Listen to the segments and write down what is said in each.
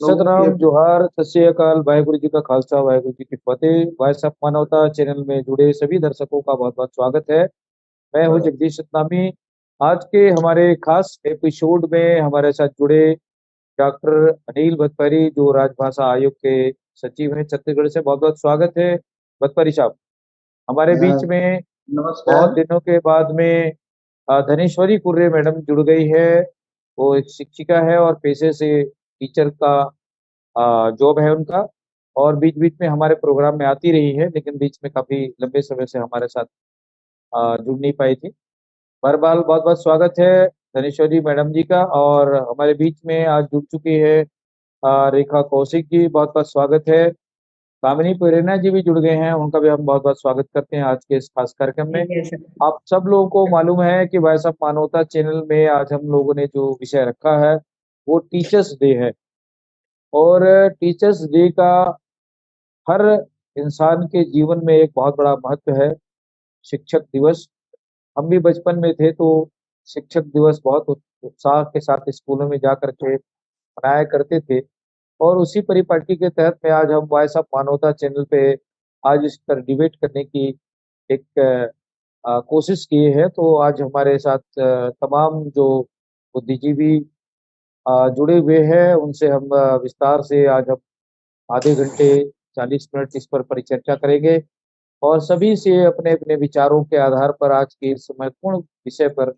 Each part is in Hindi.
लोगों सतनाम के जोहार, सत श्री अकाल, वाहेगुरु जी का खालसा, वाहेगुरु जी की फतेह। वॉइस ऑफ मानवता चैनल में जुड़े सभी दर्शकों का बहुत बहुत स्वागत है। मैं हूं जगदीश सतनामी। आज के हमारे खास एपिसोड में हमारे साथ जुड़े डॉक्टर अनिल भतपरी, जो राजभाषा आयोग के सचिव हैं छत्तीसगढ़ से। बहुत बहुत स्वागत है भतपरी साहब हमारे बीच में। बहुत नमस्कार। दिनों के बाद में धनेश्वरी कुर्रे मैडम जुड़ गई है। वो एक शिक्षिका है और पेशे से टीचर का जॉब है उनका, और बीच बीच में हमारे प्रोग्राम में आती रही है, लेकिन बीच में काफी लंबे समय से हमारे साथ जुड़ नहीं पाई थी। बहरहाल बहुत बहुत स्वागत है धनेश्वरी मैडम जी का। और हमारे बीच में आज जुड़ चुकी है रेखा कौशिक जी, बहुत बहुत स्वागत है। कामिनी प्रेरणा जी भी जुड़ गए हैं, उनका भी हम बहुत बहुत स्वागत करते हैं आज के इस खास कार्यक्रम में। ठीक है सर। आप सब लोगों को मालूम है कि वॉइस ऑफ मानवता चैनल में आज हम लोगों ने जो विषय रखा है वो टीचर्स डे है। और टीचर्स डे का हर इंसान के जीवन में एक बहुत बड़ा महत्व है। शिक्षक दिवस, हम भी बचपन में थे तो शिक्षक दिवस बहुत उत्साह के साथ स्कूलों में जा करके मनाया करते थे। और उसी परिपाटी के तहत में आज हम वॉइस ऑफ मानवता चैनल पे आज इस पर डिबेट करने की एक कोशिश किए हैं। तो आज हमारे साथ तमाम जो बुद्धिजीवी जुड़े हुए हैं, उनसे हम विस्तार से आज हम आधे घंटे 40 मिनट इस पर परिचर्चा करेंगे और सभी से अपने अपने विचारों के आधार पर आज के इस महत्वपूर्ण विषय पर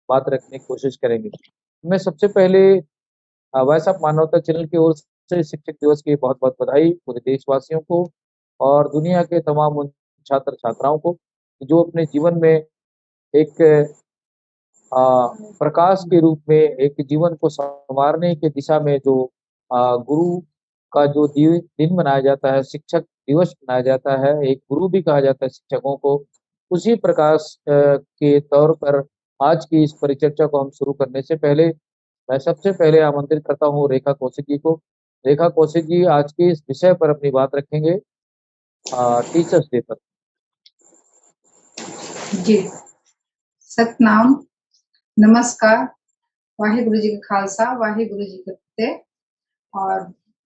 बात रखने की कोशिश करेंगे। मैं सबसे पहले वॉइस ऑफ मानवता चैनल की ओर से शिक्षक दिवस की बहुत बहुत बधाई पूरे देशवासियों को और दुनिया के तमाम उन छात्र छात्राओं को जो अपने जीवन में एक प्रकाश के रूप में एक जीवन को संवारने की दिशा में जो गुरु का जो दिन मनाया जाता है, शिक्षक दिवस मनाया जाता है, एक गुरु भी कहा जाता है शिक्षकों को। उसी प्रकाश के तौर पर आज की इस परिचर्चा को हम शुरू करने से पहले मैं सबसे पहले आमंत्रित करता हूँ रेखा कौशिक जी को। रेखा कौशिक जी आज के इस विषय पर अपनी बात रखेंगे, टीचर्स डे पर। जी, सतनाम, नमस्कार, वाहेगुरु जी का खालसा, वाहेगुरु जी की फतेह। और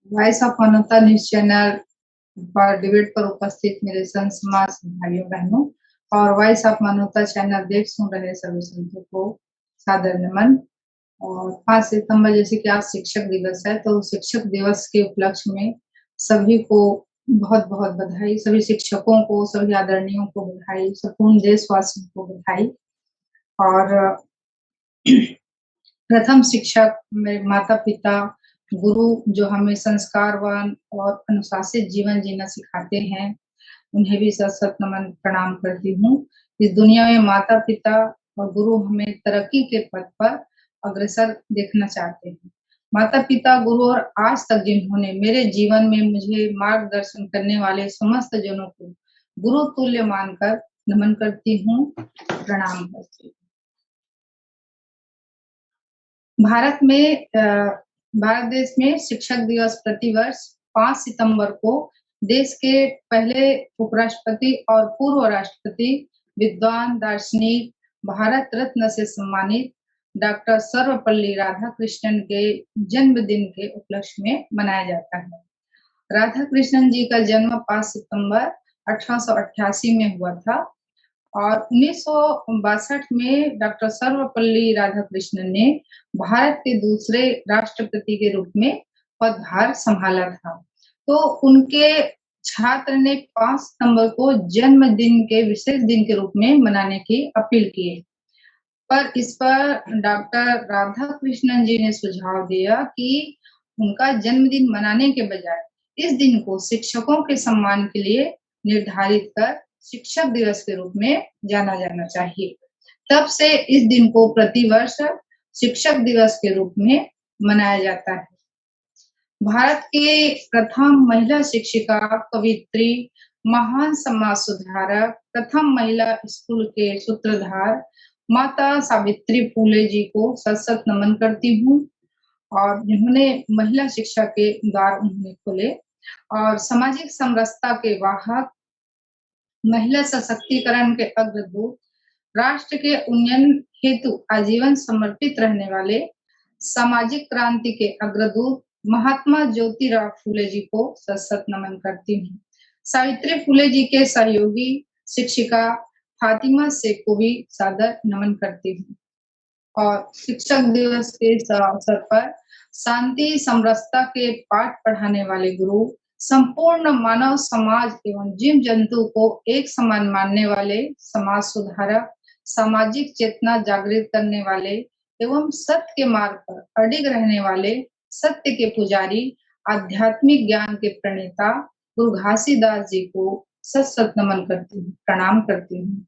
वॉइस ऑफ मानवता न्यूज चैनल पर डिबेट पर उपस्थित मेरे संत समाज भाइयों बहनों और वॉइस ऑफ मानवता चैनल देख सुन रहे सभी संतों को सादर नमन। और 5 सितंबर जैसे कि आज शिक्षक दिवस है, तो शिक्षक दिवस के उपलक्ष्य में सभी को बहुत बहुत बधाई, सभी शिक्षकों को, सभी आदरणीयों को बधाई, संपूर्ण देशवासियों को बधाई। और प्रथम शिक्षक मेरे माता पिता, गुरु जो हमें संस्कारवान और अनुशासित जीवन जीना सिखाते हैं, उन्हें भी सत सत नमन प्रणाम करती हूँ। इस दुनिया में माता पिता और गुरु हमें तरक्की के पथ पर अग्रसर देखना चाहते हैं। माता पिता, गुरु और आज तक जिन्होंने मेरे जीवन में मुझे मार्गदर्शन करने वाले समस्त जनों को गुरु तुल्य मानकर नमन करती हूँ, प्रणाम करती हूँ। भारत देश में शिक्षक दिवस प्रतिवर्ष 5 सितंबर को देश के पहले उपराष्ट्रपति और पूर्व राष्ट्रपति, विद्वान, दार्शनिक, भारत रत्न से सम्मानित डॉक्टर सर्वपल्ली राधाकृष्णन के जन्मदिन के उपलक्ष्य में मनाया जाता है। राधाकृष्णन जी का जन्म 5 सितंबर 1888 में हुआ था और 1962 में डॉक्टर सर्वपल्ली राधाकृष्णन ने भारत के दूसरे राष्ट्रपति के रूप में पदभार संभाला था। तो उनके छात्र ने 5 सितंबर को जन्मदिन के विशेष दिन के रूप में मनाने की अपील की, पर इस पर डॉक्टर राधाकृष्णन जी ने सुझाव दिया कि उनका जन्मदिन मनाने के बजाय इस दिन को शिक्षकों के सम्मान के लिए निर्धारित कर शिक्षक दिवस के रूप में जाना जाना चाहिए। तब से इस दिन को प्रतिवर्ष शिक्षक दिवस के रूप में मनाया जाता है। भारत के प्रथम महिला शिक्षिका, कवित्री, महान समाज सुधारक, प्रथम महिला स्कूल के सूत्रधार माता सावित्री फूले जी को सत सत नमन करती हूँ। और जिन्होंने महिला शिक्षा के द्वार उन्होंने खोले और सामाजिक समरसता के वाहक, महिला सशक्तिकरण के अग्रदूत, राष्ट्र के उन्नयन हेतु आजीवन समर्पित रहने वाले, सामाजिक क्रांति के अग्रदूत महात्मा ज्योतिराव फूले जी को सत नमन करती हूँ। सावित्री फूले जी के सहयोगी शिक्षिका फातिमा शेख को भी सादर नमन करती हूँ। और शिक्षक दिवस के इस अवसर पर शांति समरसता के पाठ पढ़ाने वाले गुरु, संपूर्ण मानव समाज एवं जीव जंतु को एक समान मानने वाले समाज सुधारक, सामाजिक चेतना जागृत करने वाले एवं सत्य के मार्ग पर अडिग रहने वाले, सत्य के पुजारी, आध्यात्मिक ज्ञान के प्रणेता गुरु घासीदास जी को सत नमन करती हूँ, प्रणाम करती हूँ।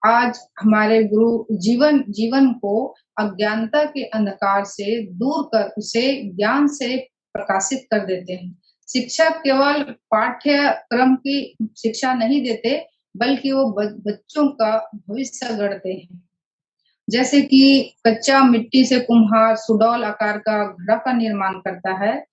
आज हमारे गुरु जीवन को अज्ञानता के अंधकार से दूर कर उसे ज्ञान से प्रकाशित कर देते हैं। शिक्षक केवल पाठ्यक्रम की शिक्षा नहीं देते, बल्कि वो बच्चों का भविष्य गढ़ते हैं। जैसे कि कच्चा मिट्टी से कुम्हार सुडौल आकार का घड़ा का निर्माण करता है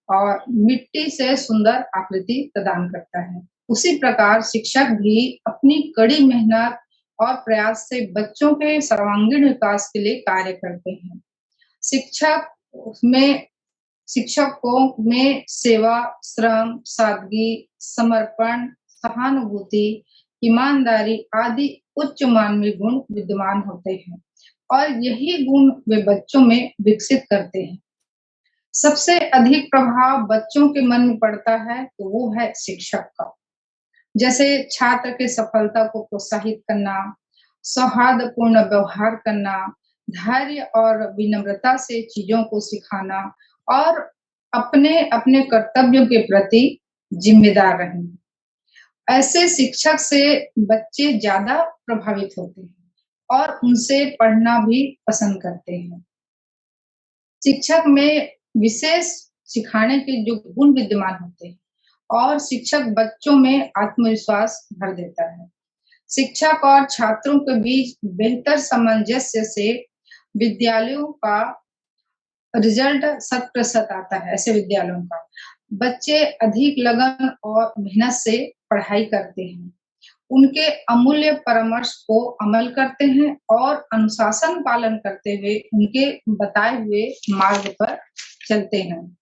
और मिट्टी से सुंदर आकृति प्रदान करता है। उसी प्रकार शिक्षक भी अपनी कड़ी मेहनत और प्रयास से बच्चों के सर्वांगीण विकास के लिए कार्य करते हैं। शिक्षकों में सेवा, श्रम, सादगी, समर्पण, सहानुभूति, ईमानदारी आदि उच्च मानवीय गुण विद्यमान होते हैं और यही गुण वे बच्चों में विकसित करते हैं। सबसे अधिक प्रभाव बच्चों के मन में पड़ता है तो वो है शिक्षक का। जैसे छात्र के सफलता को प्रोत्साहित करना, सौहार्दपूर्ण व्यवहार करना, धैर्य और विनम्रता से चीजों को सिखाना और अपने अपने कर्तव्यों के प्रति जिम्मेदार रहना। ऐसे शिक्षक से बच्चे ज्यादा प्रभावित होते हैं और उनसे पढ़ना भी पसंद करते हैं। शिक्षक में विशेष सिखाने के जो गुण विद्यमान होते हैं और शिक्षक बच्चों में आत्मविश्वास भर देता है। शिक्षक और छात्रों के बीच बेहतर सामंजस्य से विद्यालयों का रिजल्ट 100% आता है। ऐसे विद्यालयों का बच्चे अधिक लगन और मेहनत से पढ़ाई करते हैं, उनके अमूल्य परामर्श को अमल करते हैं और अनुशासन पालन करते हुए उनके बताए हुए मार्ग पर चलते हैं।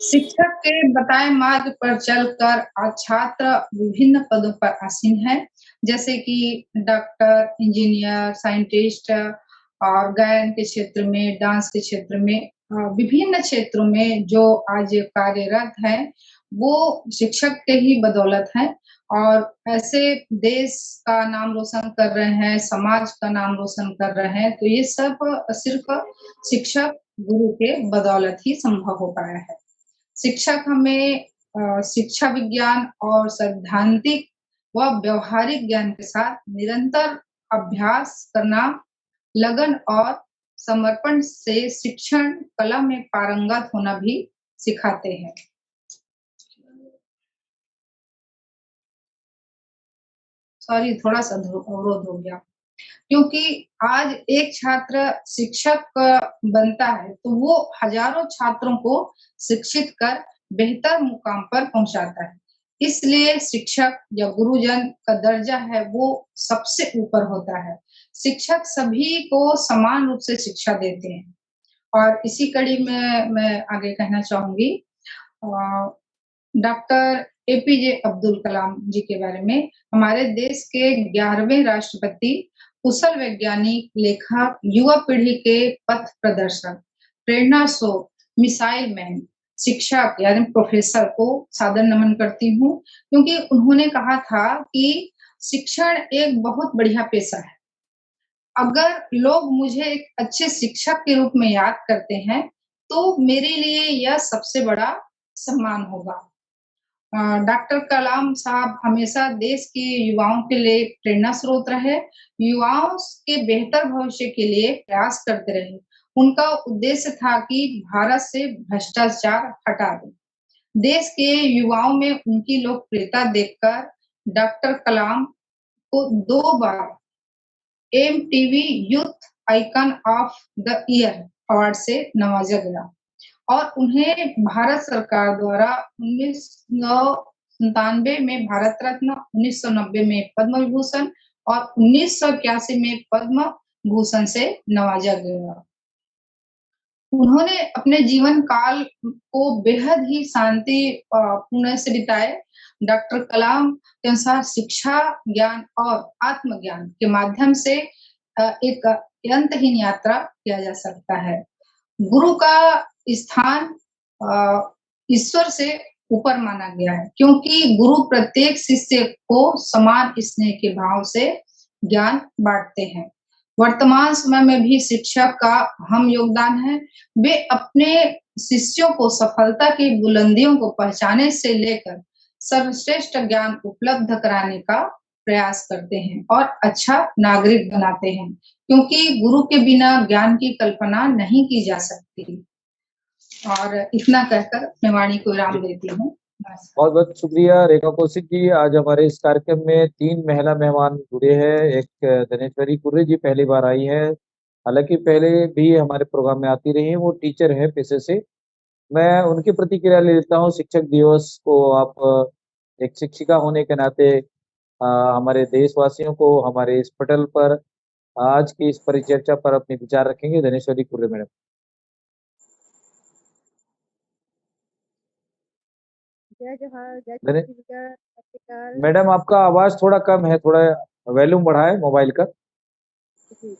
शिक्षक के बताए मार्ग पर चलकर आज छात्र विभिन्न पदों पर आसीन है, जैसे कि डॉक्टर, इंजीनियर, साइंटिस्ट और गायन के क्षेत्र में, डांस के क्षेत्र में, विभिन्न क्षेत्रों में जो आज कार्यरत हैं, वो शिक्षक के ही बदौलत हैं और ऐसे देश का नाम रोशन कर रहे हैं, समाज का नाम रोशन कर रहे हैं। तो ये सब सिर्फ शिक्षक गुरु के बदौलत ही संभव हो पाया है। शिक्षक हमें शिक्षा विज्ञान और सैद्धांतिक व व्यवहारिक ज्ञान के साथ निरंतर अभ्यास करना, लगन और समर्पण से शिक्षण कला में पारंगत होना भी सिखाते हैं। सॉरी, थोड़ा सा अवरोध हो गया। क्योंकि आज एक छात्र शिक्षक बनता है तो वो हजारों छात्रों को शिक्षित कर बेहतर मुकाम पर पहुंचाता है। इसलिए शिक्षक या गुरुजन का दर्जा है वो सबसे ऊपर होता है। शिक्षक सभी को समान रूप से शिक्षा देते हैं और इसी कड़ी में मैं आगे कहना चाहूंगी डॉक्टर एपीजे अब्दुल कलाम जी के बारे में। हमारे देश के 11वें राष्ट्रपति, कुशल वैज्ञानिक, लेखक, युवा पीढ़ी के पथ प्रदर्शक, प्रेरणा स्रोत, मिसाइल मैन, शिक्षक यानी प्रोफेसर को सादर नमन करती हूँ, क्योंकि उन्होंने कहा था कि शिक्षण एक बहुत बढ़िया पेशा है। अगर लोग मुझे एक अच्छे शिक्षक के रूप में याद करते हैं, तो मेरे लिए यह सबसे बड़ा सम्मान होगा। डॉक्टर कलाम साहब हमेशा देश के युवाओं के लिए प्रेरणा स्रोत रहे, युवाओं के बेहतर भविष्य के लिए प्रयास करते रहे। उनका उद्देश्य था कि भारत से भ्रष्टाचार हटा दें। देश के युवाओं में उनकी लोकप्रियता देखकर डॉक्टर कलाम को 2 बार MTV youth icon of the year award से नवाजा गया और उन्हें भारत सरकार द्वारा 1997 में भारत रत्न, 1990 में पद्म विभूषण और 1981 में पद्म भूषण से नवाजा गया। उन्होंने अपने जीवन काल को बेहद ही शांति पूर्ण से बिताए। डॉक्टर कलाम के अनुसार शिक्षा, ज्ञान और आत्मज्ञान के माध्यम से एक अंतहीन यात्रा किया जा सकता है। गुरु का स्थान ईश्वर से ऊपर माना गया है, क्योंकि गुरु प्रत्येक शिष्य को समान स्नेह के भाव से ज्ञान बांटते हैं। वर्तमान समय में भी शिक्षक का अहम योगदान है। वे अपने शिष्यों को सफलता की बुलंदियों को पहचाने से लेकर सर्वश्रेष्ठ ज्ञान उपलब्ध कराने का प्रयास करते हैं और अच्छा नागरिक बनाते हैं, क्योंकि गुरु के बिना ज्ञान की कल्पना नहीं की जा सकती। और इतना कहकर मैं वाणी को विराम देती हूँ। बहुत बहुत शुक्रिया रेखा कौशिक जी। आज हमारे इस कार्यक्रम में 3 महिला मेहमान जुड़े हैं। एक धनेश्वरी कुर्रे जी पहली बार आई है, हालांकि पहले भी हमारे प्रोग्राम में आती रही है। वो टीचर है पेशे से। मैं उनकी प्रतिक्रिया ले लेता हूँ। शिक्षक दिवस को आप एक शिक्षिका होने के नाते हमारे देशवासियों को हमारे इस पटल पर आज की इस परिचर्चा पर अपने विचार रखेंगे। धनेश्वरी कुर्रे मैडम। जय जोहार, जय धने छत्तीसगढ़, सत श्री अकाल। मैडम आपका आवाज थोड़ा कम है, थोड़ा वॉल्यूम बढ़ाएं मोबाइल का। जी।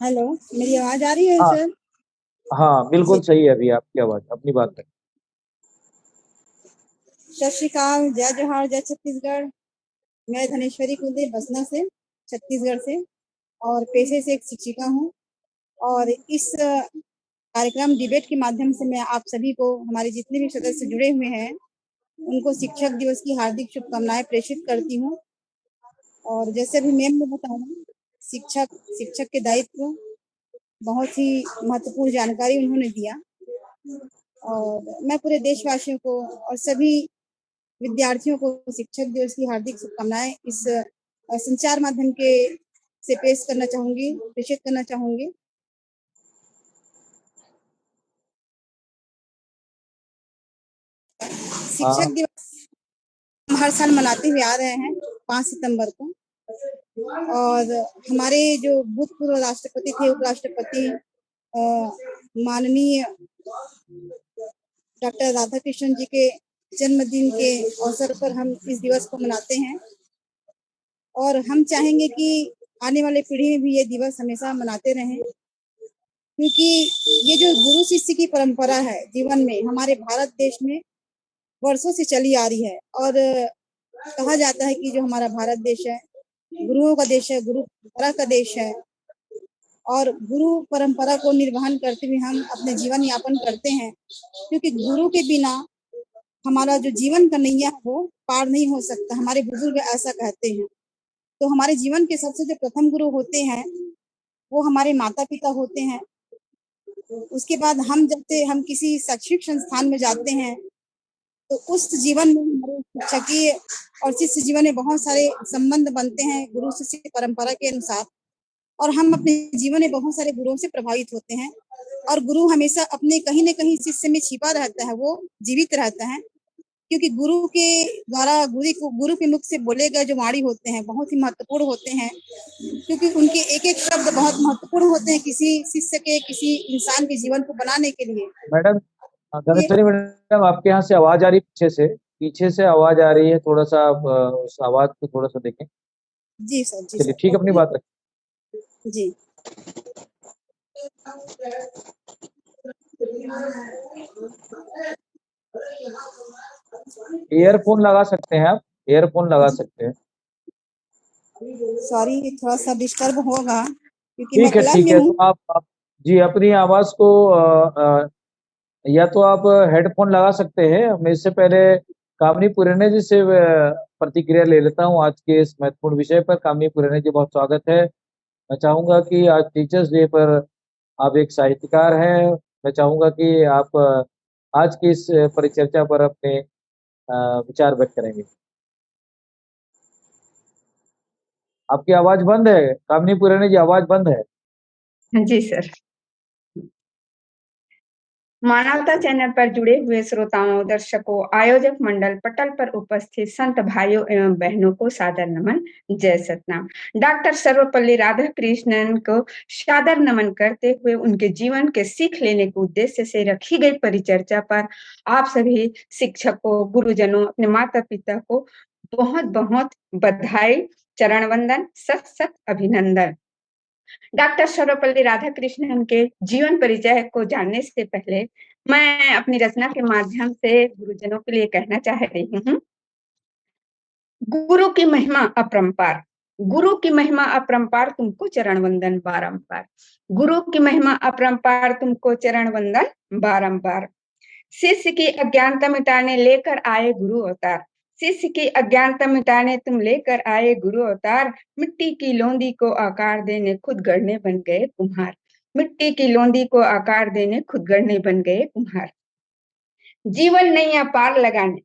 हेलो, मेरी आवाज आ रही है हाँ सर? हाँ, बिल्कुल जी। सही है अभी आपकी आवाज। अपनी बात करें। सत श्री अकाल, जय जोहार, जय छत्तीसगढ़। मैं धनेश्वरी कुलदे बसना से, छत्तीसगढ़ से, और पेशे से एक शिक्षिका हूँ। और इस कार्यक्रम डिबेट के माध्यम से मैं आप सभी को, हमारे जितने भी सदस्य जुड़े हुए हैं, उनको शिक्षक दिवस की हार्दिक शुभकामनाएं प्रेषित करती हूँ। और जैसे अभी मैम ने बताया, शिक्षक के दायित्व, बहुत ही महत्वपूर्ण जानकारी उन्होंने दिया। और मैं पूरे देशवासियों को और सभी विद्यार्थियों को शिक्षक दिवस की हार्दिक शुभकामनाएं इस संचार माध्यम के से पेश करना चाहूंगी, प्रेषित करना चाहूंगी। शिक्षक दिवस हम हर साल मनाते हुए आ रहे हैं 5 सितंबर को। और हमारे जो भूतपूर्व राष्ट्रपति थे, उपराष्ट्रपति माननीय डॉक्टर राधाकृष्णन जी के जन्मदिन के अवसर पर हम इस दिवस को मनाते हैं। और हम चाहेंगे कि आने वाले पीढ़ी में भी ये दिवस हमेशा मनाते रहें, क्योंकि ये जो गुरु शिष्य की परंपरा है जीवन में, हमारे भारत देश में वर्षों से चली आ रही है। और कहा जाता है कि जो हमारा भारत देश है गुरुओं का देश है, गुरु परंपरा का देश है। और गुरु परंपरा को निर्वहन करते हुए हम अपने जीवन यापन करते हैं, क्योंकि गुरु के बिना हमारा जो जीवन का नैया है वो पार नहीं हो सकता। हमारे बुजुर्ग ऐसा कहते हैं। तो हमारे जीवन के सबसे जो प्रथम गुरु होते हैं वो हमारे माता पिता होते हैं। उसके बाद हम किसी शैक्षिक संस्थान में जाते हैं तो उस जीवन में हमारे शिक्षकीय और शिष्य जीवन में बहुत सारे संबंध बनते हैं गुरु शिष्य परंपरा के अनुसार। और हम अपने जीवन में बहुत सारे गुरुओं से प्रभावित होते हैं। और गुरु हमेशा अपने कहीं न कहीं शिष्य में छिपा रहता है, वो जीवित रहता है, क्योंकि गुरु के द्वारा गुरु के मुख से बोले गए जो वाणी होते हैं बहुत ही महत्वपूर्ण होते हैं, क्योंकि उनके एक-एक शब्द बहुत महत्वपूर्ण होते हैं किसी शिष्य के, किसी इंसान के जीवन को बनाने के लिए। मैडम ये धनेश्वरी मैडम, आपके यहाँ से आवाज आ रही है, पीछे से आवाज आ रही है। थोड़ा-सा आप उस आवाज को थोड़ा-सा देखें। जी सर, चलिए ठीक, अपनी ओके। बात रखें। जी। ईयरफ़ोन लगा सकते हैं आप, ईयरफ़ोन लगा सकते हैं। सॉरी, थोड़ा-सा डिस्टर्ब होगा क्योंकि मैं क्लब ठीक में है। हूँ। तो आप जी अपनी आवाज को या तो आप हेडफ़ोन लगा सकते हैं। मैं इससे पहले कामिनी पुराणे जी से प्रतिक्रिया ले लेता हूँ आज के इस महत्वपूर्ण विषय पर। कामिनी पुराणे जी, बहुत स्वागत है। मैं चाहूँगा कि आज टीचर्स डे पर आप एक साहित्यकार हैं। मैं चाहूँगा कि आप आज की इस परिचर्चा पर अपने विचार व्यक्त करेंगे। आपकी आवाज बंद है, कामिनी पुराणे जी, आवाज बंद है। जी सर। मानवता चैनल पर जुड़े हुए श्रोताओं, दर्शकों, आयोजक मंडल, पटल पर उपस्थित संत भाइयों एवं बहनों को सादर नमन, जय सतनाम। डॉक्टर सर्वपल्ली राधाकृष्णन को सादर नमन करते हुए उनके जीवन के सीख लेने के उद्देश्य से रखी गई परिचर्चा पर आप सभी शिक्षकों, गुरुजनों, अपने माता पिता को बहुत बहुत बधाई, चरण वंदन, सत सत अभिनंदन। डॉक्टर सर्वपल्ली राधाकृष्णन के जीवन परिचय को जानने से पहले मैं अपनी रचना के माध्यम से गुरुजनों के लिए कहना चाह रही हूँ। गुरु की महिमा अपरंपार, गुरु की महिमा अपरंपार, तुमको चरण वंदन बारंबार। गुरु की महिमा अपरंपार, तुमको चरण वंदन बारंबार। शिष्य की अज्ञानता मिटाने लेकर आए गुरु अवतार, शिष्य की अज्ञानता मिटाने तुम लेकर आए गुरु अवतार। मिट्टी की लोंदी को आकार देने खुद गढ़ने बन गए कुम्हार, मिट्टी की लोंदी को आकार देने खुद गढ़ने बन गए कुम्हार। जीवन नैया पार लगाने,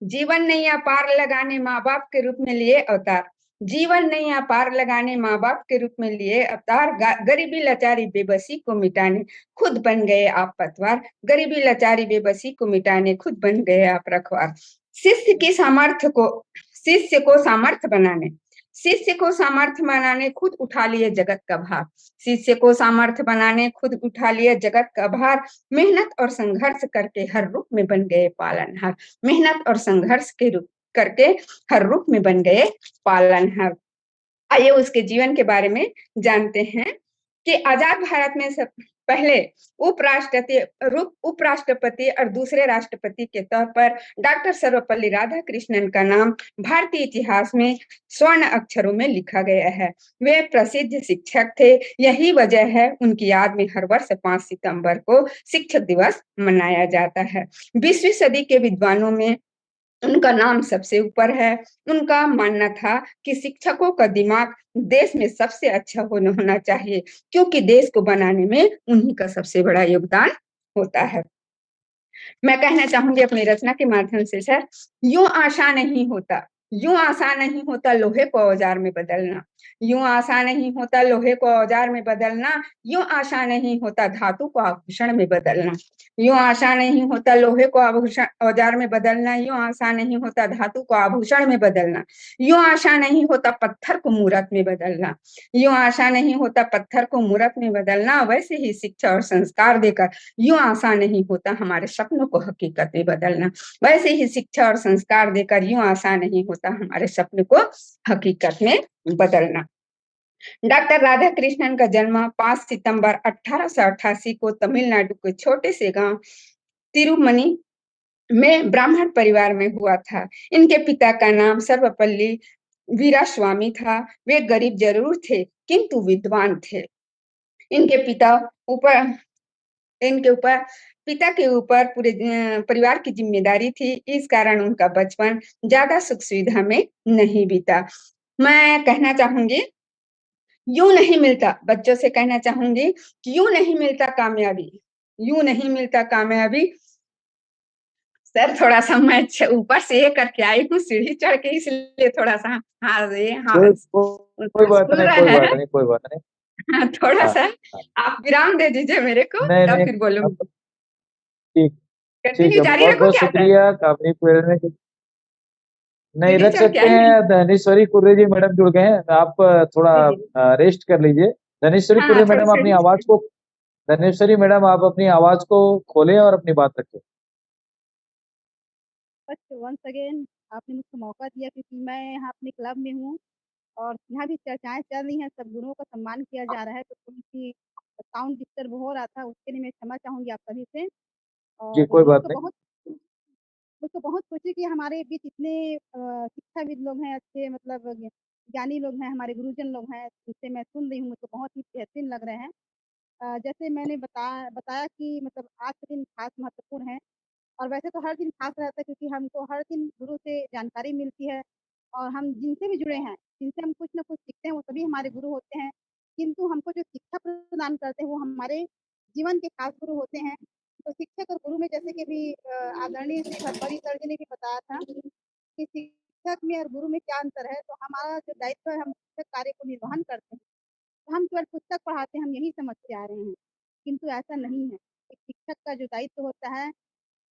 जीवन नैया पार लगाने माँ बाप के रूप में लिए अवतार, जीवन नैया पार लगाने माँ बाप के रूप में लिए अवतार। गरीबी लाचारी बेबसी को मिटाने खुद बन गए आप पतवार, गरीबी लाचारी बेबसी को मिटाने खुद बन गए आप रखवार। शिष्य की सामर्थ्य को, शिष्य को सामर्थ्य बनाने, शिष्य को सामर्थ्य बनाने खुद उठा लिए जगत का भार, शिष्य को सामर्थ्य बनाने खुद उठा लिए जगत का भार। मेहनत और संघर्ष करके हर रूप में बन गए पालनहार, मेहनत और संघर्ष के रूप करके हर रूप में बन गए पालनहार। आइए उसके जीवन के बारे में जानते हैं कि आजाद भारत में सब पहले उपराष्ट्रपति और दूसरे राष्ट्रपति के तौर पर डॉक्टर सर्वपल्ली राधाकृष्णन का नाम भारतीय इतिहास में स्वर्ण अक्षरों में लिखा गया है। वे प्रसिद्ध शिक्षक थे, यही वजह है उनकी याद में हर वर्ष 5 सितंबर को शिक्षक दिवस मनाया जाता है। 20वीं सदी के विद्वानों में उनका नाम सबसे ऊपर है। उनका मानना था कि शिक्षकों का दिमाग देश में सबसे अच्छा होना चाहिए, क्योंकि देश को बनाने में उन्हीं का सबसे बड़ा योगदान होता है। मैं कहना चाहूंगी अपनी रचना के माध्यम से, सर, यूं आसान नहीं होता, यूं आसान नहीं होता लोहे को औजार में बदलना, यूं आसान नहीं होता लोहे को औजार में बदलना, यूं आसान नहीं होता धातु को आभूषण में बदलना, यूं आसान नहीं होता लोहे को आभूषण औजार में बदलना, यूं आसान नहीं होता धातु को आभूषण में बदलना, यूं आसान नहीं होता पत्थर को मूरत में बदलना, यूं आसान नहीं होता पत्थर को मूरत में बदलना। वैसे ही शिक्षा और संस्कार देकर यूं आसान नहीं होता हमारे सपनों को हकीकत में बदलना, वैसे ही शिक्षा और संस्कार देकर यूं आसान नहीं होता हमारे सपने को हकीकत में बदलना। डॉक्टर राधाकृष्णन का जन्म 5 सितंबर 1888 को तमिलनाडु के छोटे से गांव तिरुमनी में ब्राह्मण परिवार में हुआ था। इनके पिता का नाम सर्वपल्ली वीरास्वामी था। वे गरीब जरूर थे किंतु विद्वान थे। इनके ऊपर पिता के ऊपर पूरे परिवार की जिम्मेदारी थी, इस कारण उनका बचपन ज्यादा सुख सुविधा में नहीं बीता। मैं कहना चाहूंगी यूं नहीं मिलता, बच्चों से कहना चाहूंगी कि यूं नहीं मिलता कामयाबी, यूं नहीं मिलता कामयाबी। सर थोड़ा सा मैं ऊपर से ये करके आई हूँ सीढ़ी चढ़ के, इसलिए थोड़ा सा कोई बात नहीं, कोई बात नहीं, कोई बात नहीं। थोड़ा सा आप विराम दे दीजिए मेरे को, नहीं तब नहीं, फिर बोलूंगी। ठीक ठीक कंटिन्यू है, जारी बहुत रखो बहुत क्या? शुक्रिया काफी प्रेरणा के। नहीं, सीढ़ी रख चढ़ के सकते आई हैं। धनेश्वरी कुर्रे जी मैडम जुड़ गए हैं, आप जी। थोड़ा रेस्ट कर लीजिए। धनेश्वरी हाँ, कुर्रे थोड़ा मैडम अपनी आवाज को, धनेश्वरी मैडम आप अपनी आवाज को खोलें और अपनी बात रखें। वंस अगेन आपने मुझको मौका दिया, क्योंकि मैं यहाँ अपने क्लब में हूँ और यहाँ भी चर्चाएं चल रही हैं, सब गुरुओं का सम्मान किया जा रहा है, तो थोड़ी सी साउंड डिस्टर्ब हो रहा था, उसके लिए मैं क्षमा चाहूंगी आप सभी से। जी, और कोई बात नहीं। मुझको बहुत खुशी कि हमारे बीच इतने शिक्षाविद लोग हैं, अच्छे मतलब ज्ञानी लोग हैं, हमारे गुरुजन लोग हैं, जिनसे मैं सुन रही हूँ, मुझको बहुत ही बेहतरीन लग रहे हैं। जैसे मैंने बताया कि मतलब आज के दिन खास महत्वपूर्ण है, और वैसे तो हर दिन खास रहता है, क्योंकि हमको हर दिन गुरु से जानकारी मिलती है, और हम जिनसे भी जुड़े हैं, जिनसे हम कुछ ना कुछ सीखते हैं, वो सभी हमारे गुरु होते हैं। किंतु हमको जो शिक्षा प्रदान करते हैं वो हमारे जीवन के खास गुरु होते हैं। तो शिक्षक और गुरु में जैसे कि भी आदरणीय श्री भरभरी सर जी ने भी बताया था कि शिक्षक में और गुरु में क्या अंतर है, तो हमारा जो दायित्व है, हम शिक्षक कार्य को निर्वहन करते हैं। तो हम केवल पुस्तक पढ़ाते हैं, हम यही समझ के आ रहे हैं, किंतु ऐसा नहीं है। एक शिक्षक का जो दायित्व होता है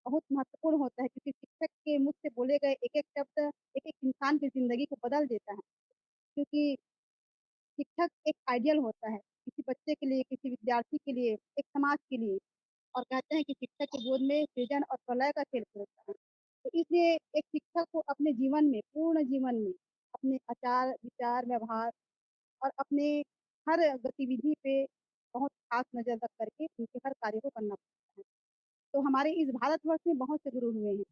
बहुत महत्वपूर्ण होता है, क्योंकि शिक्षक के मुँह से बोले गए एक-एक शब्द एक-एक इंसान की ज़िंदगी को बदल देता है। क्योंकि शिक्षक एक आइडियल होता है, किसी बच्चे के लिए, किसी विद्यार्थी के लिए, एक समाज के लिए। और कहते हैं कि शिक्षक की गोद में सृजन और प्रलय का खेल खेलता है। तो इसलिए एक शिक्षक को अपने जीवन में, पूर्ण जीवन में, अपने आचार, विचार, व्यवहार और अपने हर गतिविधि पे बहुत खास नज़र रख करके उनके हर कार्य को करना पड़ता है। तो हमारे इस भारतवर्ष में बहुत से गुरु हुए हैं।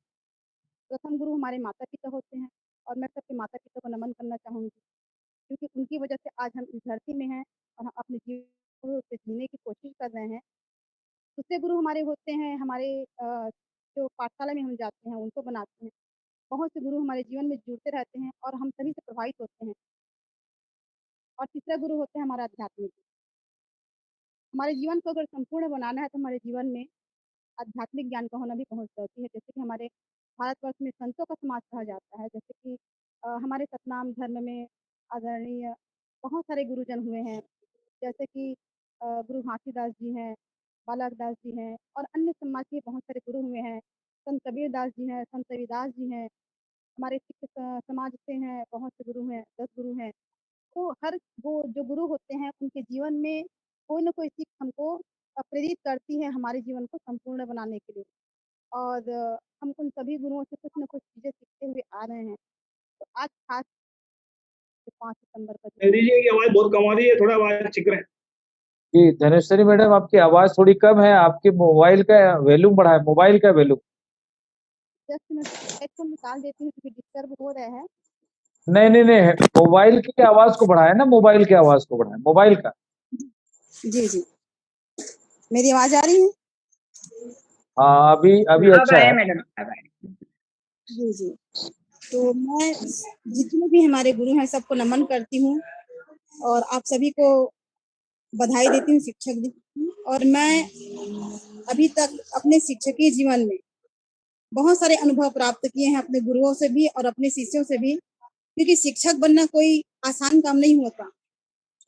प्रथम गुरु हमारे माता-पिता होते हैं और मैं सबके माता-पिता को नमन करना चाहूँगी, क्योंकि उनकी वजह से आज हम इस धरती में हैं और हम अपने जीवन को जीने की कोशिश कर रहे हैं। दूसरे गुरु हमारे होते हैं, हमारे जो पाठशाला में हम जाते हैं, उनको बनाते हैं। बहुत से गुरु हमारे जीवन में जुड़ते रहते हैं और हम सभी से प्रभावित होते हैं। और तीसरा गुरु होता है हमारा आध्यात्मिक। हमारे जीवन को अगर संपूर्ण बनाना है तो हमारे जीवन में आध्यात्मिक ज्ञान का होना भी बहुत ज़रूरी है। जैसे कि हमारे भारतवर्ष में संतों का समाज कहा जाता है, जैसे कि हमारे सतनाम धर्म में आदरणीय बहुत सारे गुरुजन हुए हैं। जैसे कि गुरु घासीदास जी हैं, बालक दास जी हैं और अन्य समाज के बहुत सारे गुरु हुए हैं। संत कबीरदास जी हैं, संत रविदास जी हैं, हमारे सिख समाज से हैं, बहुत से गुरु हैं, 10 गुरु हैं। तो हर वो जो गुरु होते हैं उनके जीवन में कोई न कोई सीख हमको प्रेरित करती है हमारे जीवन को संपूर्ण बनाने के लिए। और हम उन सभी गुरुओं से कुछ न कुछ चीज़ें सीखते हुए आ रहे हैं। तो आज खास 5 सितंबर का जो मेरी जी की आवाज बहुत कम आ रही है, थोड़ा आवाज ठीक रहे। जी, धनेश्वरी मैडम आपकी आवाज़ थोड़ी कम है, आपके मोबाइल का वॉल्यूम बढ़ाएँ, मोबाइल का वॉल्यूम। जस्ट मैं हेडफ़ोन निकाल देती हूँ क्योंकि डिस्टर्ब हो रहा है। नहीं, मोबाइल की आवाज़ को बढ़ाएँ ना, मोबाइल की आवाज़ को बढ़ाएँ, मोबाइल का। जी, जी। मेरी आवाज़ आ रही है? हाँ, अभी अब अच्छा आया है। मैडम, अब आया। जी, जी। तो मैं जितने भी हमारे गुरु हैं सबको नमन करती हूँ और आप सभी को बधाई देती हूँ शिक्षक दिवस की। और मैं अभी तक अपने शिक्षकीय जीवन में बहुत सारे अनुभव प्राप्त किए हैं अपने गुरुओं से भी और अपने शिष्यों से भी, क्योंकि शिक्षक बनना कोई आसान काम नहीं होता।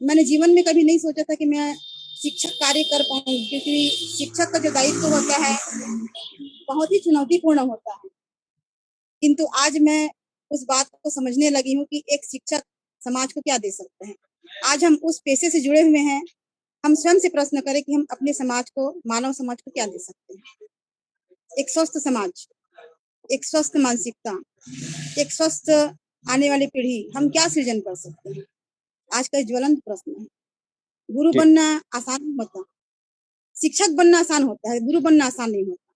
मैंने जीवन में कभी नहीं सोचा था कि मैं शिक्षक कार्य कर पाऊँगी, क्योंकि शिक्षक का जो दायित्व होता है बहुत ही चुनौतीपूर्ण होता है। किंतु आज मैं उस बात को समझने लगी हूँ कि एक शिक्षक समाज को क्या दे सकते हैं। आज हम उस पेशे से जुड़े हुए हैं, हम स्वयं से प्रश्न करें कि हम अपने समाज को, मानव समाज को क्या दे सकते हैं। एक स्वस्थ समाज, एक स्वस्थ मानसिकता, एक स्वस्थ आने वाली पीढ़ी हम क्या सृजन कर सकते हैं? आज का ज्वलंत प्रश्न है। गुरु जी। बनना आसान नहीं होता, शिक्षक बनना आसान होता है, गुरु बनना आसान नहीं होता।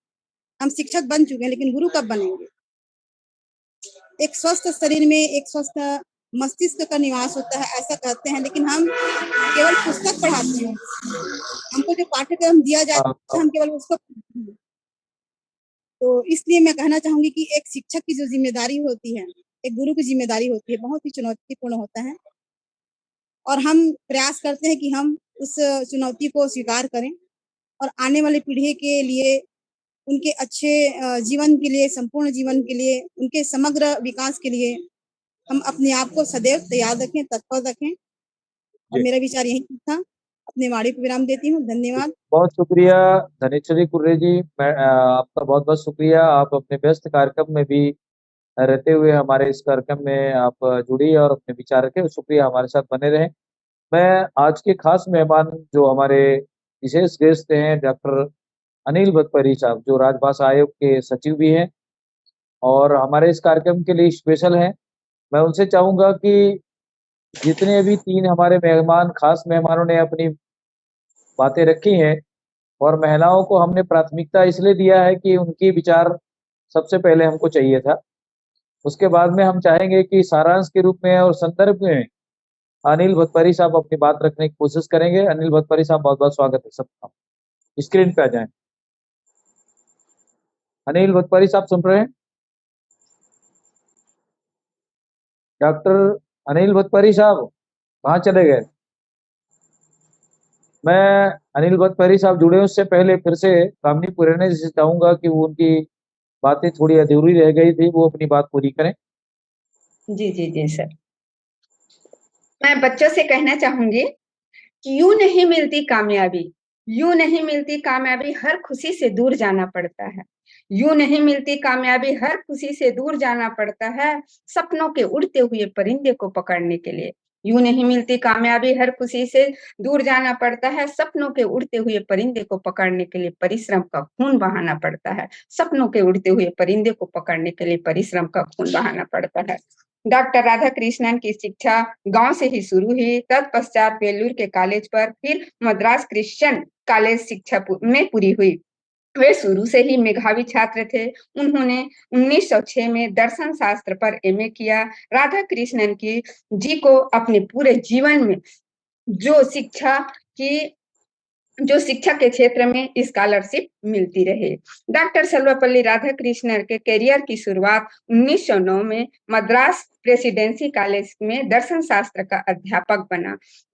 हम शिक्षक बन चुके हैं, लेकिन गुरु कब बनेंगे? एक स्वस्थ शरीर में एक स्वस्थ मस्तिष्क का निवास होता है, ऐसा कहते हैं, लेकिन हम केवल पुस्तक पढ़ाते हैं। हमको जो पाठ्यक्रम दिया जाता है हम केवल उसको पढ़ते हैं। तो इसलिए मैं कहना चाहूँगी कि एक शिक्षक की जो ज़िम्मेदारी होती है, एक गुरु की ज़िम्मेदारी होती है, बहुत ही चुनौतीपूर्ण होता है। और हम प्रयास करते हैं कि हम उस चुनौती को स्वीकार करें और आने वाली पीढ़ी के लिए, उनके अच्छे जीवन के लिए, संपूर्ण जीवन के लिए, उनके समग्र विकास के लिए हम अपने आप को सदैव तैयार रखें, तत्पर रखें। और जी। मेरा विचार यही था। अपने वाणी को विराम देती हूँ। धन्यवाद। बहुत शुक्रिया धनेश्वरी कुर्रे जी, मैं आपका बहुत-बहुत शुक्रिया। आप अपने व्यस्त कार्यक्रम में भी रहते हुए हमारे इस कार्यक्रम में आप जुड़ी और अपने विचार रखे। शुक्रिया, हमारे साथ बने रहें। मैं आज के खास मेहमान जो हमारे विशेष गेस्ट हैं डॉक्टर अनिल भतपरी साहब, जो राजभाषा आयोग के सचिव भी हैं और हमारे इस कार्यक्रम के लिए स्पेशल हैं। मैं उनसे चाहूँगा कि जितने भी 3 हमारे मेहमान, खास मेहमानों ने अपनी बातें रखी हैं और महिलाओं को हमने प्राथमिकता इसलिए दिया है कि उनके विचार सबसे पहले हमको चाहिए था। उसके बाद में हम चाहेंगे कि सारांश के रूप में और संदर्भ में अनिल भतपरी साहब अपनी बात रखने की कोशिश करेंगे। अनिल भतपरी साहब, बहुत-बहुत स्वागत है सबका। स्क्रीन पे आ जाएँ। अनिल भतपरी साहब सुन रहे हैं? डॉक्टर अनिल भतपरी साहब, कहाँ चले गए? मैं अनिल भतपरी साहब जुड़े उससे पहले फिर से कामिनी पुराने जी से चाहूँगा कि वो उनकी बातें थोड़ी अधूरी रह गई थी, वो अपनी बात पूरी करें। जी सर। मैं बच्चों से कहना चाहूंगी कि यूं नहीं मिलती कामयाबी, यूं नहीं मिलती कामयाबी, हर खुशी से दूर जाना पड़ता है। यूं नहीं मिलती कामयाबी, हर खुशी से दूर जाना पड़ता है, सपनों के उड़ते हुए परिंदे को पकड़ने के लिए। यूं नहीं मिलती कामयाबी, हर खुशी से दूर जाना पड़ता है, सपनों के उड़ते हुए परिंदे को पकड़ने के लिए परिश्रम का खून बहाना पड़ता है। सपनों के उड़ते हुए परिंदे को पकड़ने के लिए परिश्रम का खून बहाना पड़ता है। डॉक्टर राधा कृष्णन की शिक्षा गांव से ही शुरू हुई, तत्पश्चात वेल्लूर के कॉलेज पर, फिर मद्रास क्रिश्चियन कॉलेज शिक्षा में पूरी हुई। वे शुरू से ही मेधावी छात्र थे। उन्होंने 1906 में दर्शन शास्त्र पर एमए किया। राधा कृष्णन की जी को अपने पूरे जीवन में जो शिक्षा की जो शिक्षा के क्षेत्र में स्कॉलरशिप मिलती रहे। डॉक्टर सर्वपल्ली राधाकृष्णन के करियर की शुरुआत 1909 में मद्रास प्रेसिडेंसी कॉलेज में दर्शन शास्त्र का अध्यापक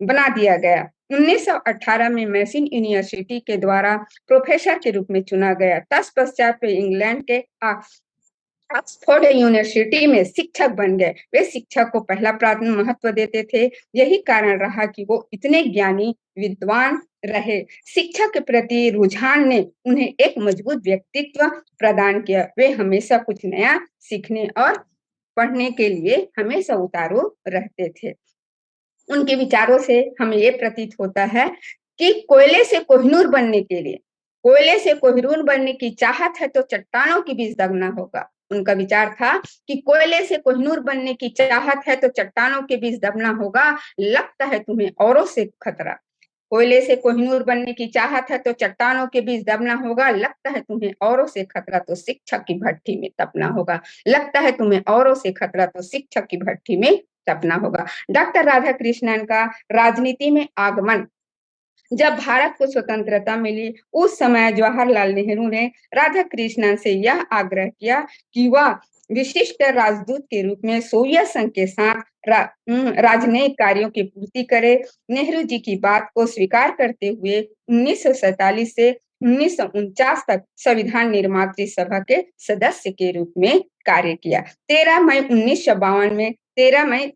बना दिया गया। 1918 में मैसिन यूनिवर्सिटी के द्वारा प्रोफेसर के रूप में चुना गया। तत्पश्चात वे इंग्लैंड के ऑक्सफोर्ड यूनिवर्सिटी में शिक्षक बन गए। वे शिक्षा को पहला प्राथमिक महत्व देते थे। यही कारण रहा कि वो इतने ज्ञानी विद्वान रहे। शिक्षा के प्रति रुझान ने उन्हें एक मजबूत व्यक्तित्व प्रदान किया। वे हमेशा कुछ नया सीखने और पढ़ने के लिए हमेशा उतारू रहते थे। उनके विचारों से हमें ये प्रतीत होता है कि कोयले से कोहिनूर बनने के लिए, कोयले से कोहिनूर बनने की चाहत है तो चट्टानों के बीच दबना होगा। उनका विचार था कि कोयले से कोहिनूर बनने की चाहत है तो चट्टानों के बीच दबना होगा, लगता है तुम्हें औरों से खतरा। कोयले से कोहिनूर बनने की चाहत है तो चट्टानों के बीच दबना होगा, लगता है तुम्हें औरों से खतरा तो शिक्षक की भट्ठी में तपना होगा। लगता है तुम्हें औरों से खतरा तो शिक्षक की भट्ठी में तपना होगा। डॉक्टर राधा कृष्णन का राजनीति में आगमन, जब भारत को स्वतंत्रता मिली, उस समय जवाहरलाल नेहरू ने राधा कृष्णन से यह आग्रह किया कि वह विशिष्ट राजदूत के रूप में सोवियत संघ के साथ राजनयिक कार्यों की पूर्ति करे। नेहरू जी की बात को स्वीकार करते हुए 1947 से 1949 तक संविधान निर्मात्री सभा के सदस्य के रूप में कार्य किया। 13 मई 1952 में 13 मई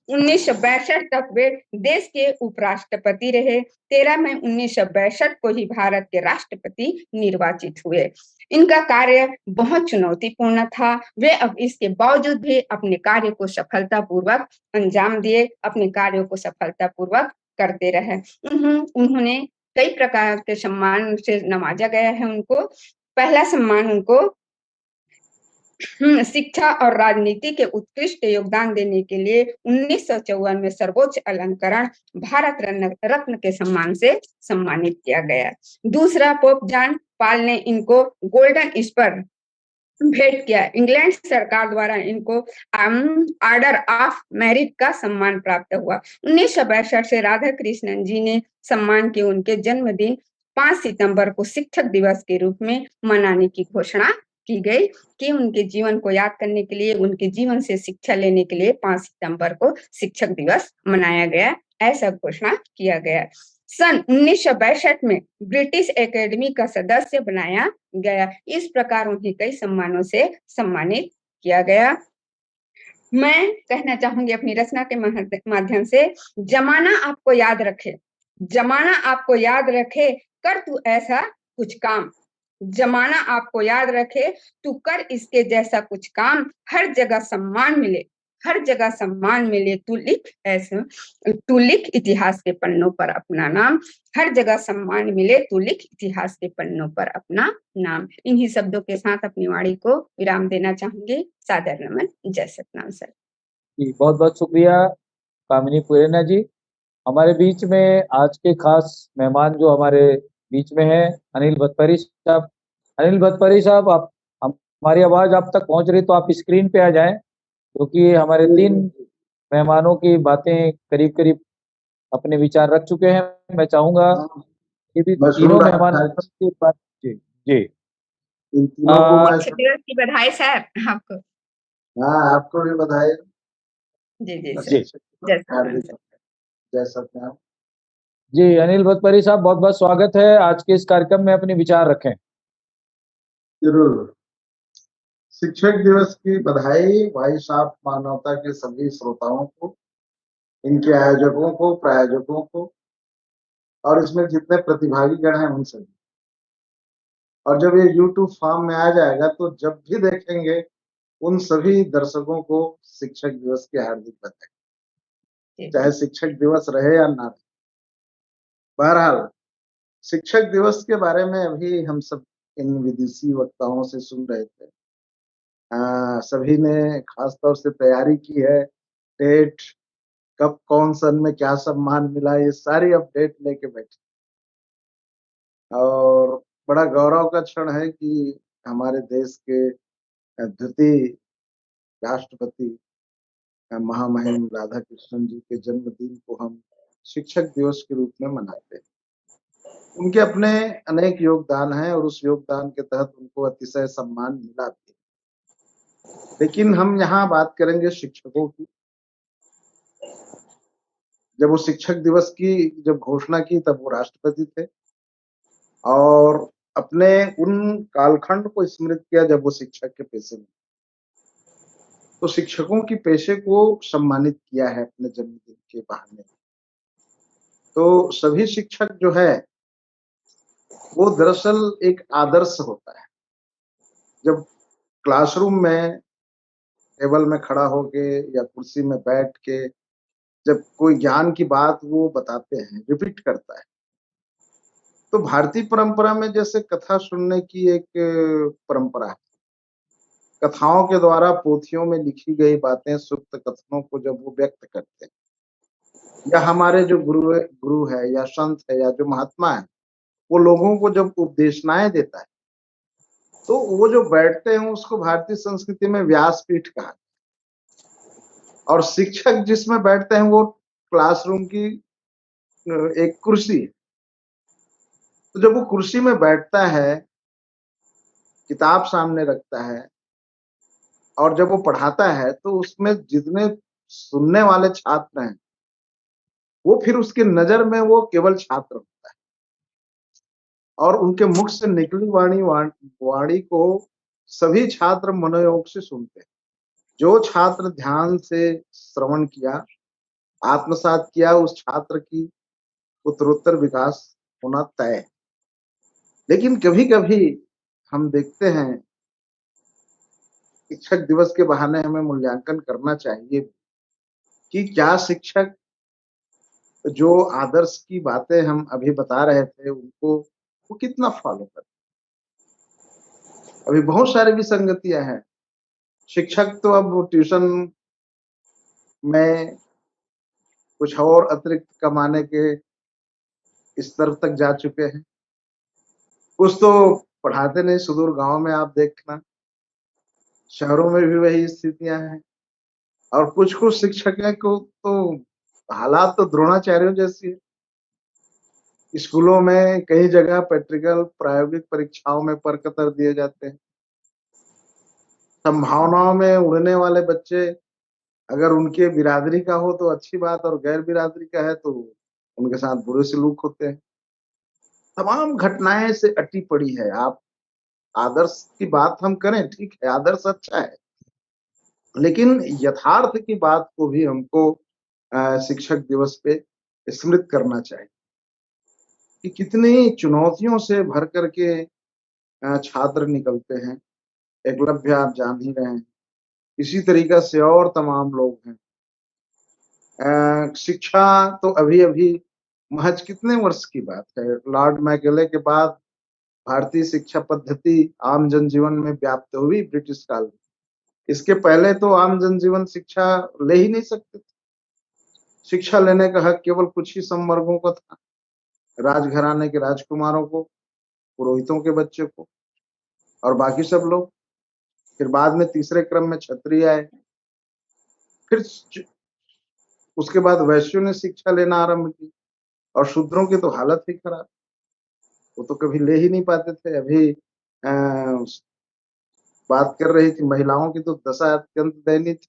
1962 तक वे देश के उपराष्ट्रपति रहे। 13 मई 1962 को ही भारत के राष्ट्रपति निर्वाचित हुए। इनका कार्य बहुत चुनौतीपूर्ण था। वे अब इसके बावजूद भी अपने कार्य को सफलतापूर्वक अंजाम दिए, अपने कार्यों को सफलतापूर्वक करते रहे। उन्होंने कई प्रकार के सम्मान से नवाजा गया है उनको। पहला सम्मान उनको शिक्षा और राजनीति के उत्कृष्ट योगदान देने के लिए 1954 में सर्वोच्च अलंकरण भारत रत्न के सम्मान से सम्मानित किया गया। दूसरा, पोप जॉन पॉल ने इनको गोल्डन स्पर भेंट किया। इंग्लैंड सरकार द्वारा इनको ऑर्डर ऑफ मेरिट का सम्मान प्राप्त हुआ। 1962 से राधा कृष्णन जी ने सम्मान के उनके जन्मदिन 5 सितंबर को शिक्षक दिवस के रूप में मनाने की घोषणा की गई कि उनके जीवन को याद करने के लिए, उनके जीवन से शिक्षा लेने के लिए 5 सितंबर को शिक्षक दिवस मनाया गया, ऐसा घोषणा किया गया। सन 1962 में ब्रिटिश एकेडमी का सदस्य बनाया गया। इस प्रकार उन्हें कई सम्मानों से सम्मानित किया गया। मैं कहना चाहूंगी अपनी रचना के माध्यम से, जमाना आपको याद रखे, जमाना आपको याद रखे, कर तू ऐसा कुछ काम। जमाना आपको याद रखे, तू कर इसके जैसा कुछ काम। हर जगह सम्मान मिले, हर जगह सम्मान मिले, तू लिख इतिहास के पन्नों पर अपना नाम। हर जगह सम्मान मिले, तू लिख इतिहास के पन्नों पर अपना नाम। इन्हीं शब्दों के साथ अपनी वाणी को विराम देना चाहूंगी। सादर नमन। जय सतनाम सर। जी, बहुत बहुत शुक्रिया कामिनी पुरेना जी। हमारे बीच में आज के खास मेहमान जो हमारे बीच में हैं, अनिल भतपरी साहब। अनिल भतपरी साहब, आप हमारी आवाज आप तक पहुंच रही तो आप स्क्रीन पे आ जाएं, क्योंकि हमारे 3 मेहमानों की बातें करीब करीब अपने विचार रख चुके हैं। मैं चाहूंगा कि भी तीनों मेहमान जी जी इन तीनों को मैं शिक्षक दिवस की बधाई सर आपको। हाँ, आपको भी बधाई। जी जी सर। जी जय सतनाम सर। जय सतनाम। जी, अनिल भतपरी साहब, बहुत बहुत स्वागत है आज के इस कार्यक्रम में। अपने विचार रखें। जरूर। शिक्षक दिवस की बधाई भाई साहब, मानवता के सभी श्रोताओं को, इनके आयोजकों को, प्रायोजकों को, और इसमें जितने प्रतिभागीगण हैं उन सभी। और जब ये यूट्यूब फॉर्म में आ जाएगा तो जब भी देखेंगे उन सभी दर्शकों को शिक्षक दिवस की हार्दिक बधाई, चाहे शिक्षक दिवस रहे या ना रहे। बहरहाल शिक्षक दिवस के बारे में अभी हम सब इन विदेशी वक्ताओं से सुन रहे थे। सभी ने खास तौर से तैयारी की है, टेट कब कौन सन में क्या सम्मान मिला, ये सारी अपडेट लेके बैठे। और बड़ा गौरव का क्षण है कि हमारे देश के द्वितीय राष्ट्रपति महामहिम राधा कृष्णन जी के जन्मदिन को हम शिक्षक दिवस के रूप में मनाते हैं। उनके अपने अनेक योगदान हैं और उस योगदान के तहत उनको अतिशय सम्मान मिला भी। लेकिन हम यहाँ बात करेंगे शिक्षकों की। जब वो शिक्षक दिवस की जब घोषणा की तब वो राष्ट्रपति थे और अपने उन कालखंड को स्मृत किया जब वो शिक्षक के पेशे में, तो शिक्षकों की पेशे को सम्मानित किया है अपने जन्मदिन के बहाने। तो सभी शिक्षक जो है वो दरअसल एक आदर्श होता है। जब क्लासरूम में टेबल में खड़ा होके या कुर्सी में बैठ के जब कोई ज्ञान की बात वो बताते हैं, रिपीट करता है, तो भारतीय परंपरा में जैसे कथा सुनने की एक परंपरा है। कथाओं के द्वारा पोथियों में लिखी गई बातें, सुप्त कथनों को जब वो व्यक्त करते हैं, या हमारे जो गुरु है या संत है या जो महात्मा है, वो लोगों को जब उपदेशनाएं देता है, तो वो जो बैठते हैं उसको भारतीय संस्कृति में व्यासपीठ कहा। और शिक्षक जिसमें बैठते हैं वो क्लासरूम की एक कुर्सी है। तो जब वो कुर्सी में बैठता है, किताब सामने रखता है और जब वो पढ़ाता है, तो उसमें जितने सुनने वाले छात्र हैं, वो फिर उसकी नजर में वो केवल छात्र होता है और उनके मुख से निकली वाणी को सभी छात्र मनोयोग से सुनते हैं। जो छात्र ध्यान से श्रवण किया, आत्मसात किया, उस छात्र की उत्तरोत्तर विकास होना तय है। लेकिन कभी-कभी हम देखते हैं शिक्षक दिवस के बहाने हमें मूल्यांकन करना चाहिए कि क्या शिक्षक जो आदर्श की बातें हम अभी बता रहे थे उनको वो कितना फॉलो कर। अभी बहुत सारी विसंगतियां हैं। शिक्षक तो अब ट्यूशन में कुछ और अतिरिक्त कमाने के स्तर तक जा चुके हैं। कुछ तो पढ़ाते नहीं, सुदूर गांव में आप देखना, शहरों में भी वही स्थितियां हैं। और कुछ शिक्षक को तो हालात तो द्रोणाचार्यों जैसी है। स्कूलों में कई जगह प्रैक्टिकल प्रायोगिक परीक्षाओं में पर कतर दिए जाते हैं। संभावनाओं में उड़ने वाले बच्चे अगर उनके बिरादरी का हो तो अच्छी बात, और गैर बिरादरी का है तो उनके साथ बुरे सलूक होते हैं। तमाम घटनाएं से अटी पड़ी है। आप आदर्श की बात हम करें, ठीक है, आदर्श अच्छा है, लेकिन यथार्थ की बात को भी हमको शिक्षक दिवस पे स्मृत करना चाहिए कि कितनी चुनौतियों से भर करके छात्र निकलते हैं। एकलव्य आप जान ही रहे हैं, इसी तरीका से और तमाम लोग हैं। शिक्षा तो अभी अभी महज कितने वर्ष की बात है, लॉर्ड मैकेले के बाद भारतीय शिक्षा पद्धति आम जनजीवन में व्याप्त हुई ब्रिटिश काल में। इसके पहले तो आम जनजीवन शिक्षा ले ही नहीं सकते थे। शिक्षा लेने का हक केवल कुछ ही संवर्गों को था, राजघराने के राजकुमारों को, पुरोहितों के बच्चे को, और बाकी सब लोग। फिर बाद में तीसरे क्रम में क्षत्रिय आए। फिर उसके बाद वैश्यों ने शिक्षा लेना आरंभ की और शूद्रों की तो हालत ही खराब, वो तो कभी ले ही नहीं पाते थे। अभी बात कर रही थी, महिलाओं की तो दशा अत्यंत दयनीय थी।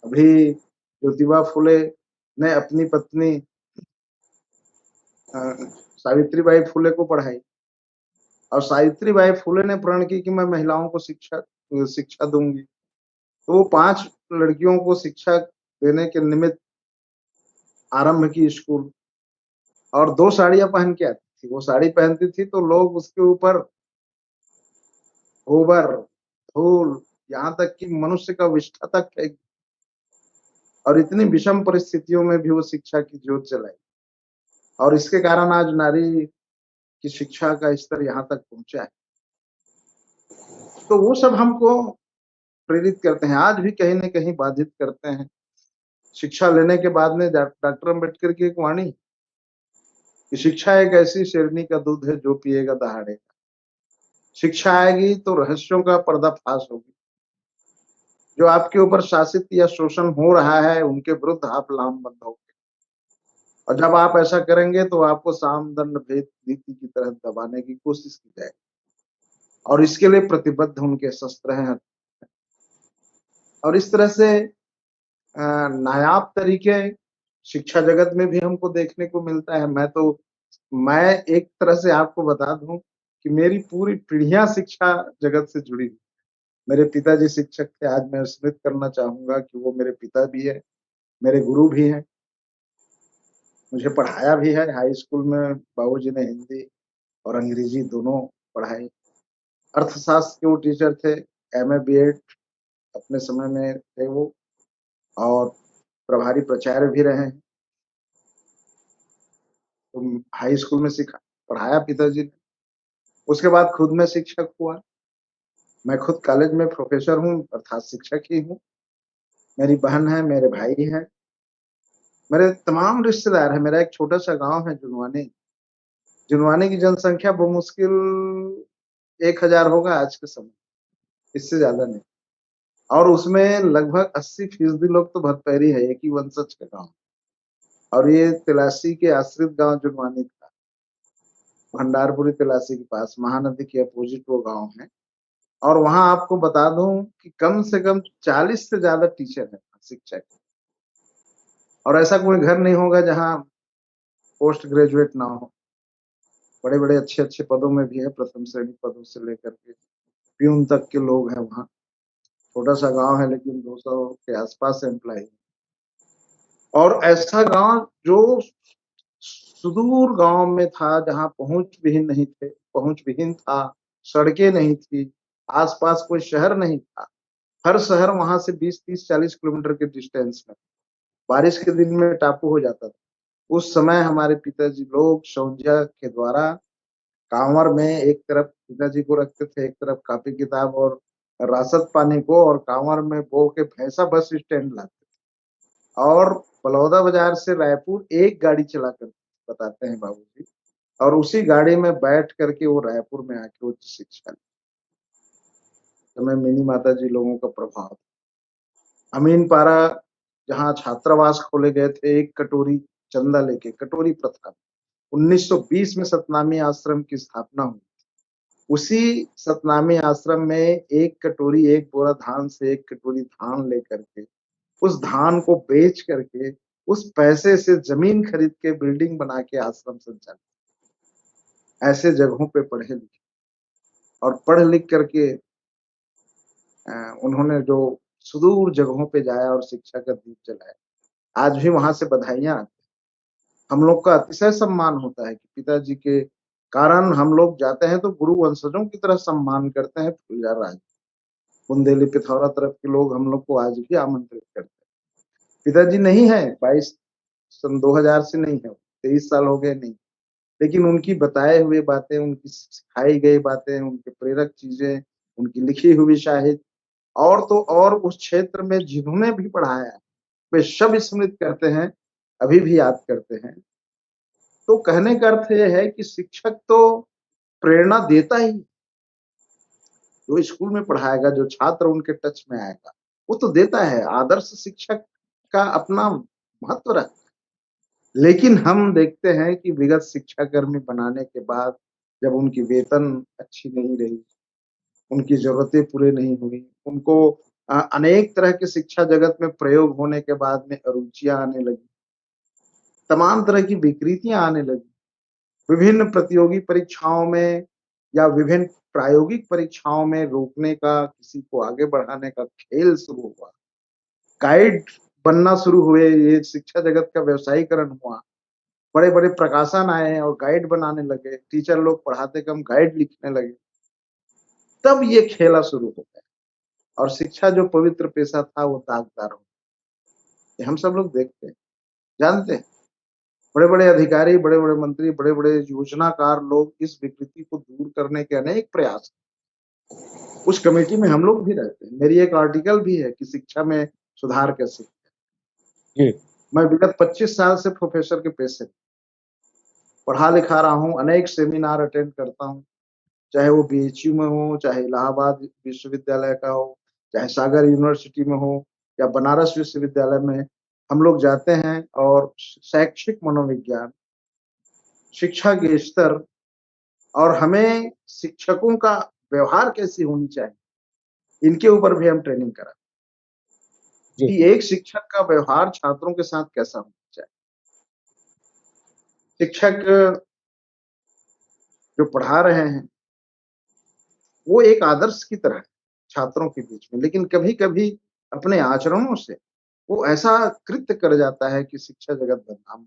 अभी ज्योतिबा फुले ने अपनी पत्नी सावित्रीबाई फुले को पढ़ाई और सावित्रीबाई फुले ने प्रण की कि मैं महिलाओं को शिक्षा दूंगी। तो वो 5 लड़कियों को शिक्षा देने के निमित्त आरंभ की स्कूल। और 2 साड़ियाँ पहन के आती थी। वो साड़ी पहनती थी तो लोग उसके ऊपर गोबर, धूल, यहाँ तक कि मनुष्य का विष्ठा तक फेंक, और इतनी विषम परिस्थितियों में भी वो शिक्षा की ज्योत जलाई, और इसके कारण आज नारी की शिक्षा का स्तर यहाँ तक पहुँचा है। तो वो सब हमको प्रेरित करते हैं, आज भी कहीं न कहीं बाधित करते हैं। शिक्षा लेने के बाद में डॉक्टर अम्बेडकर की एक वाणी कि शिक्षा एक ऐसी शेरनी का दूध है जो पिएगा दहाड़ेगा। शिक्षा आएगी तो रहस्यों का पर्दाफाश होगी। जो आपके ऊपर शासित या शोषण हो रहा है उनके विरुद्ध आप लामबंद होंगे, और जब आप ऐसा करेंगे तो आपको साम दंड भेद नीति की तरह दबाने की कोशिश की जाएगी, और इसके लिए प्रतिबद्ध उनके शस्त्र हैं। और इस तरह से नायाब तरीके शिक्षा जगत में भी हमको देखने को मिलता है। मैं एक तरह से आपको बता दूं कि मेरी पूरी पीढ़ियां शिक्षा जगत से जुड़ी हुई। मेरे पिताजी शिक्षक थे, आज मैं स्मृत करना चाहूंगा कि वो मेरे पिता भी है, मेरे गुरु भी हैं। मुझे पढ़ाया भी है। हाई स्कूल में बाबूजी ने हिंदी और अंग्रेजी दोनों पढ़ाई। अर्थशास्त्र के वो टीचर थे, एमए बीएड अपने समय में थे वो, और प्रभारी प्राचार्य भी रहे हैं। तो हाई स्कूल में पढ़ाया पिताजी ने। उसके बाद खुद में शिक्षक हुआ। मैं खुद कॉलेज में प्रोफेसर हूँ, अर्थात शिक्षक ही हूँ। मेरी बहन है, मेरे भाई हैं, मेरे तमाम रिश्तेदार हैं। मेरा एक छोटा सा गांव है जुनवानी। जुनवानी की जनसंख्या बमुश्किल 1000 होगा आज के समय, इससे ज्यादा नहीं। और उसमें लगभग 80% लोग तो भरपैरी है, एक ही वंशज का गांव। और ये तिलासी के आश्रित गांव जुनवानी था, भंडारपुरी तिलासी के पास, महानदी के अपोजिट वो गांव है। और वहां आपको बता दूं कि कम से कम 40 से ज्यादा टीचर है, शिक्षक। और ऐसा कोई घर नहीं होगा जहां पोस्ट ग्रेजुएट ना हो। बड़े बड़े अच्छे अच्छे पदों में भी है, प्रथम श्रेणी पदों से लेकर के प्यून तक के लोग हैं वहाँ। छोटा सा गांव है लेकिन 200 के आसपास एम्प्लॉय। और ऐसा गांव जो सुदूर गांव में था, जहां पहुंच विहीन था, सड़कें नहीं थी, आसपास कोई शहर नहीं था। हर शहर वहां से 20-30-40 किलोमीटर के डिस्टेंस में, बारिश के दिन में टापू हो जाता था। उस समय हमारे पिताजी लोग शौर्या के द्वारा कांवर में एक तरफ पिताजी को रखते थे, एक तरफ कॉपी किताब और रासत पानी को, और कांवर में बो के भैंसा बस स्टैंड लाते थे। और बलौदा बाजार से रायपुर एक गाड़ी चला कर बताते हैं बाबूजी, और उसी गाड़ी में बैठ करके वो रायपुर में आके उच्च शिक्षा ली। समय मिनी माता जी लोगों का प्रभाव। अमीन पारा जहाँ छात्रावास खोले गए थे, एक कटोरी चंदा लेके, कटोरी प्रथा 1920 में सतनामी आश्रम की स्थापना हुई। उसी सतनामी आश्रम में एक कटोरी, एक बोरा धान से एक कटोरी धान लेकर के, उस धान को बेच करके, उस पैसे से जमीन खरीद के बिल्डिंग बना के आश्रम संचालित। ऐसे जगहों पे पढ़े लिखे और पढ़ लिख करके उन्होंने जो सुदूर जगहों पे जाया और शिक्षा का दीप जलाया। आज भी वहां से बधाइयां आती हैं। हम लोग का अतिशय सम्मान होता है कि पिताजी के कारण हम लोग जाते हैं तो गुरु वंशजों की तरह सम्मान करते हैं। फुलझार राज, बुंदेली, पिथौरा तरफ के लोग हम लोग को आज भी आमंत्रित करते हैं। पिताजी नहीं है, 2000 से नहीं है, 23 साल हो गए नहीं, लेकिन उनकी बताए हुए बातें, उनकी सिखाई गई बातें, उनके प्रेरक चीजें, उनकी लिखी हुई साहित्य, और तो और उस क्षेत्र में जिन्होंने भी पढ़ाया वे सब स्मृत करते हैं, अभी भी याद करते हैं। तो कहने का अर्थ यह है कि शिक्षक तो प्रेरणा देता ही, जो स्कूल में पढ़ाएगा, जो छात्र उनके टच में आएगा, वो तो देता है। आदर्श शिक्षक का अपना महत्व रहता है। लेकिन हम देखते हैं कि विगत शिक्षाकर्मी बनाने के बाद जब उनकी वेतन अच्छी नहीं रही, उनकी जरूरतें पूरी नहीं हुई, उनको अनेक तरह के शिक्षा जगत में प्रयोग होने के बाद में अरुचियां आने लगी, तमाम तरह की विकृतियां आने लगी। विभिन्न प्रतियोगी परीक्षाओं में या विभिन्न प्रायोगिक परीक्षाओं में रोकने का, किसी को आगे बढ़ाने का खेल शुरू हुआ। गाइड बनना शुरू हुए, ये शिक्षा जगत का व्यवसायीकरण हुआ। बड़े बड़े प्रकाशन आए और गाइड बनाने लगे, टीचर लोग पढ़ाते कम गाइड लिखने लगे, तब ये खेला शुरू हो गया और शिक्षा जो पवित्र पेशा था वो दागदार हो गया। ये हम सब लोग देखते हैं, जानते हैं। बड़े बड़े अधिकारी, बड़े बड़े मंत्री, बड़े बड़े योजनाकार लोग इस विकृति को दूर करने के अनेक प्रयास, उस कमेटी में हम लोग भी रहते हैं। मेरी एक आर्टिकल भी है कि शिक्षा में सुधार कैसे। जी मैं विगत 25 साल से प्रोफेसर के पेशे पढ़ा लिखा रहा हूँ, अनेक सेमिनार अटेंड करता हूँ, चाहे वो बीएचयू में हो, चाहे इलाहाबाद विश्वविद्यालय का हो, चाहे सागर यूनिवर्सिटी में हो या बनारस विश्वविद्यालय में। हम लोग जाते हैं और शैक्षिक मनोविज्ञान, शिक्षा के स्तर और हमें शिक्षकों का व्यवहार कैसी होनी चाहिए, इनके ऊपर भी हम ट्रेनिंग कराते हैं जी कि एक शिक्षक का व्यवहार छात्रों के साथ कैसा होना चाहिए। शिक्षक जो पढ़ा रहे हैं वो एक आदर्श की तरह है छात्रों के बीच में, लेकिन कभी-कभी अपने आचरणों से वो ऐसा कृत्य कर जाता है कि शिक्षा जगत बदनाम।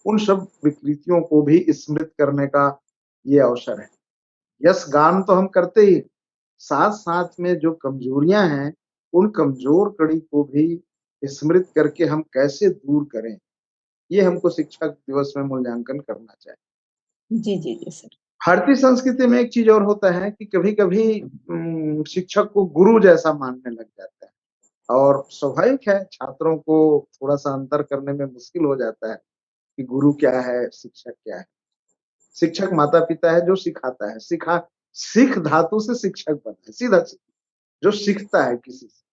उन सब विकृतियों को भी स्मृत करने का ये अवसर है। यश गान तो हम करते ही, साथ-साथ में जो कमजोरियां हैं, उन कमजोर कड़ी को भी स्मृत करके हम कैसे दूर करें, ये हमको शिक्षक दिवस में मूल्यांकन करना चाहिए। जी जी जी सर। भारतीय संस्कृति में एक चीज और होता है कि कभी-कभी शिक्षक को गुरु जैसा मानने लग जाता है और स्वाभाविक है, छात्रों को थोड़ा-सा अंतर करने में मुश्किल हो जाता है कि गुरु क्या है, शिक्षक क्या है। शिक्षक माता-पिता है जो सिखाता है, सीख धातु से शिक्षक बना है, सीधा-सीधा, जो सीखता है किसी से।